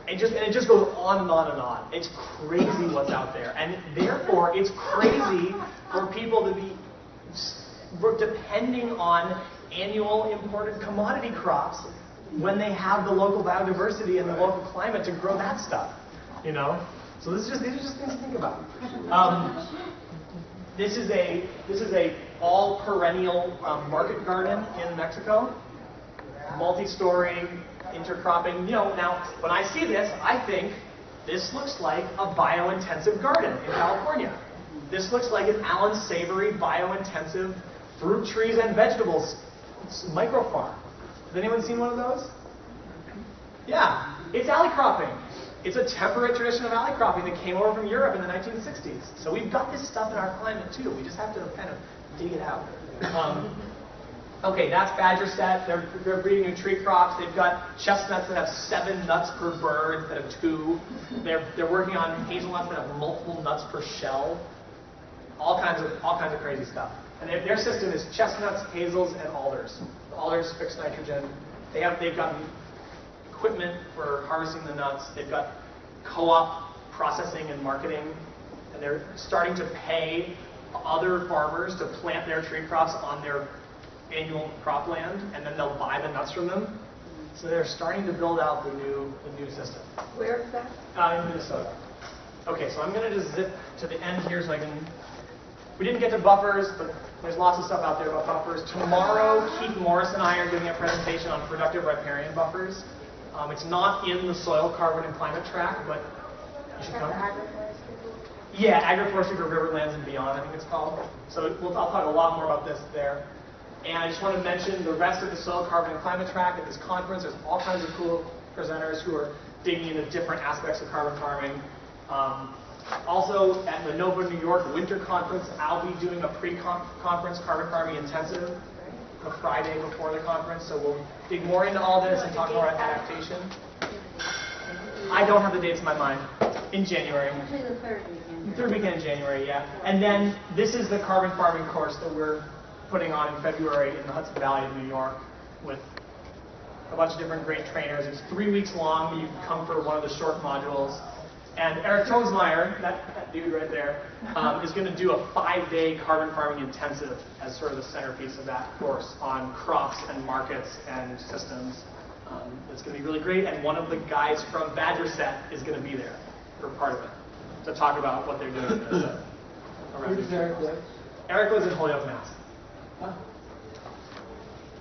And it just goes on and on and on. It's crazy what's out there, and therefore it's crazy for people to be depending on annual imported commodity crops when they have the local biodiversity and the local climate to grow that stuff. You know, so these are just things to think about. This is a all perennial market garden in Mexico, multi-story, intercropping. You know, now when I see this, I think this looks like a bio-intensive garden in California. This looks like an Allen Savory bio-intensive fruit trees and vegetables micro farm. Has anyone seen one of those? Yeah, it's alley cropping. It's a temperate tradition of alley cropping that came over from Europe in the 1960s. So we've got this stuff in our climate too. We just have to kind of dig it out. Okay, that's badger set. They're breeding new tree crops. They've got chestnuts that have 7 nuts per bird instead of 2. They're working on hazelnuts that have multiple nuts per shell. All kinds of crazy stuff. And their system is chestnuts, hazels, and alders. The alders fix nitrogen. They've got equipment for harvesting the nuts. They've got co-op processing and marketing, and they're starting to pay other farmers to plant their tree crops on their annual cropland, and then they'll buy the nuts from them. So they're starting to build out the new system. Where is that? In Minnesota. Okay, so I'm going to just zip to the end here so I can. We didn't get to buffers, but there's lots of stuff out there about buffers. Tomorrow, Keith Morris and I are giving a presentation on productive riparian buffers. It's not in the soil, carbon, and climate track, but you should come. Yeah, agroforestry for riverlands and beyond, I think it's called. So I'll talk a lot more about this there. And I just want to mention the rest of the soil, carbon, and climate track at this conference. There's all kinds of cool presenters who are digging into different aspects of carbon farming. Also, at the NOFA New York Winter Conference, I'll be doing a pre-conference carbon farming intensive the Friday before the conference. So we'll dig more into all this and talk more about adaptation. I don't have the dates in my mind. In January. Actually, the third weekend. Third weekend in January, yeah. And then this is the carbon farming course that we're putting on in February in the Hudson Valley of New York with a bunch of different great trainers. It's 3 weeks long. You can come for one of the short modules. And Eric Tosmeyer, that dude right there, is going to do a 5-day carbon farming intensive as sort of the centerpiece of that course on crops and markets and systems. It's going to be really great. And one of the guys from Badger Set is going to be there for part of it to talk about what they're doing. Where does Eric live? Eric lives in Holyoke, Mass. Huh?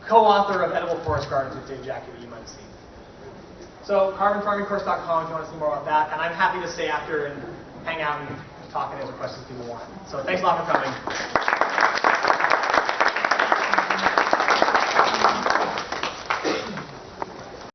Co-author of Edible Forest Gardens with Dave Jackie that you might have seen. So carbonfarmingcourse.com if you want to see more about that. And I'm happy to stay after and hang out and talk and answer questions people want. So thanks a lot for coming.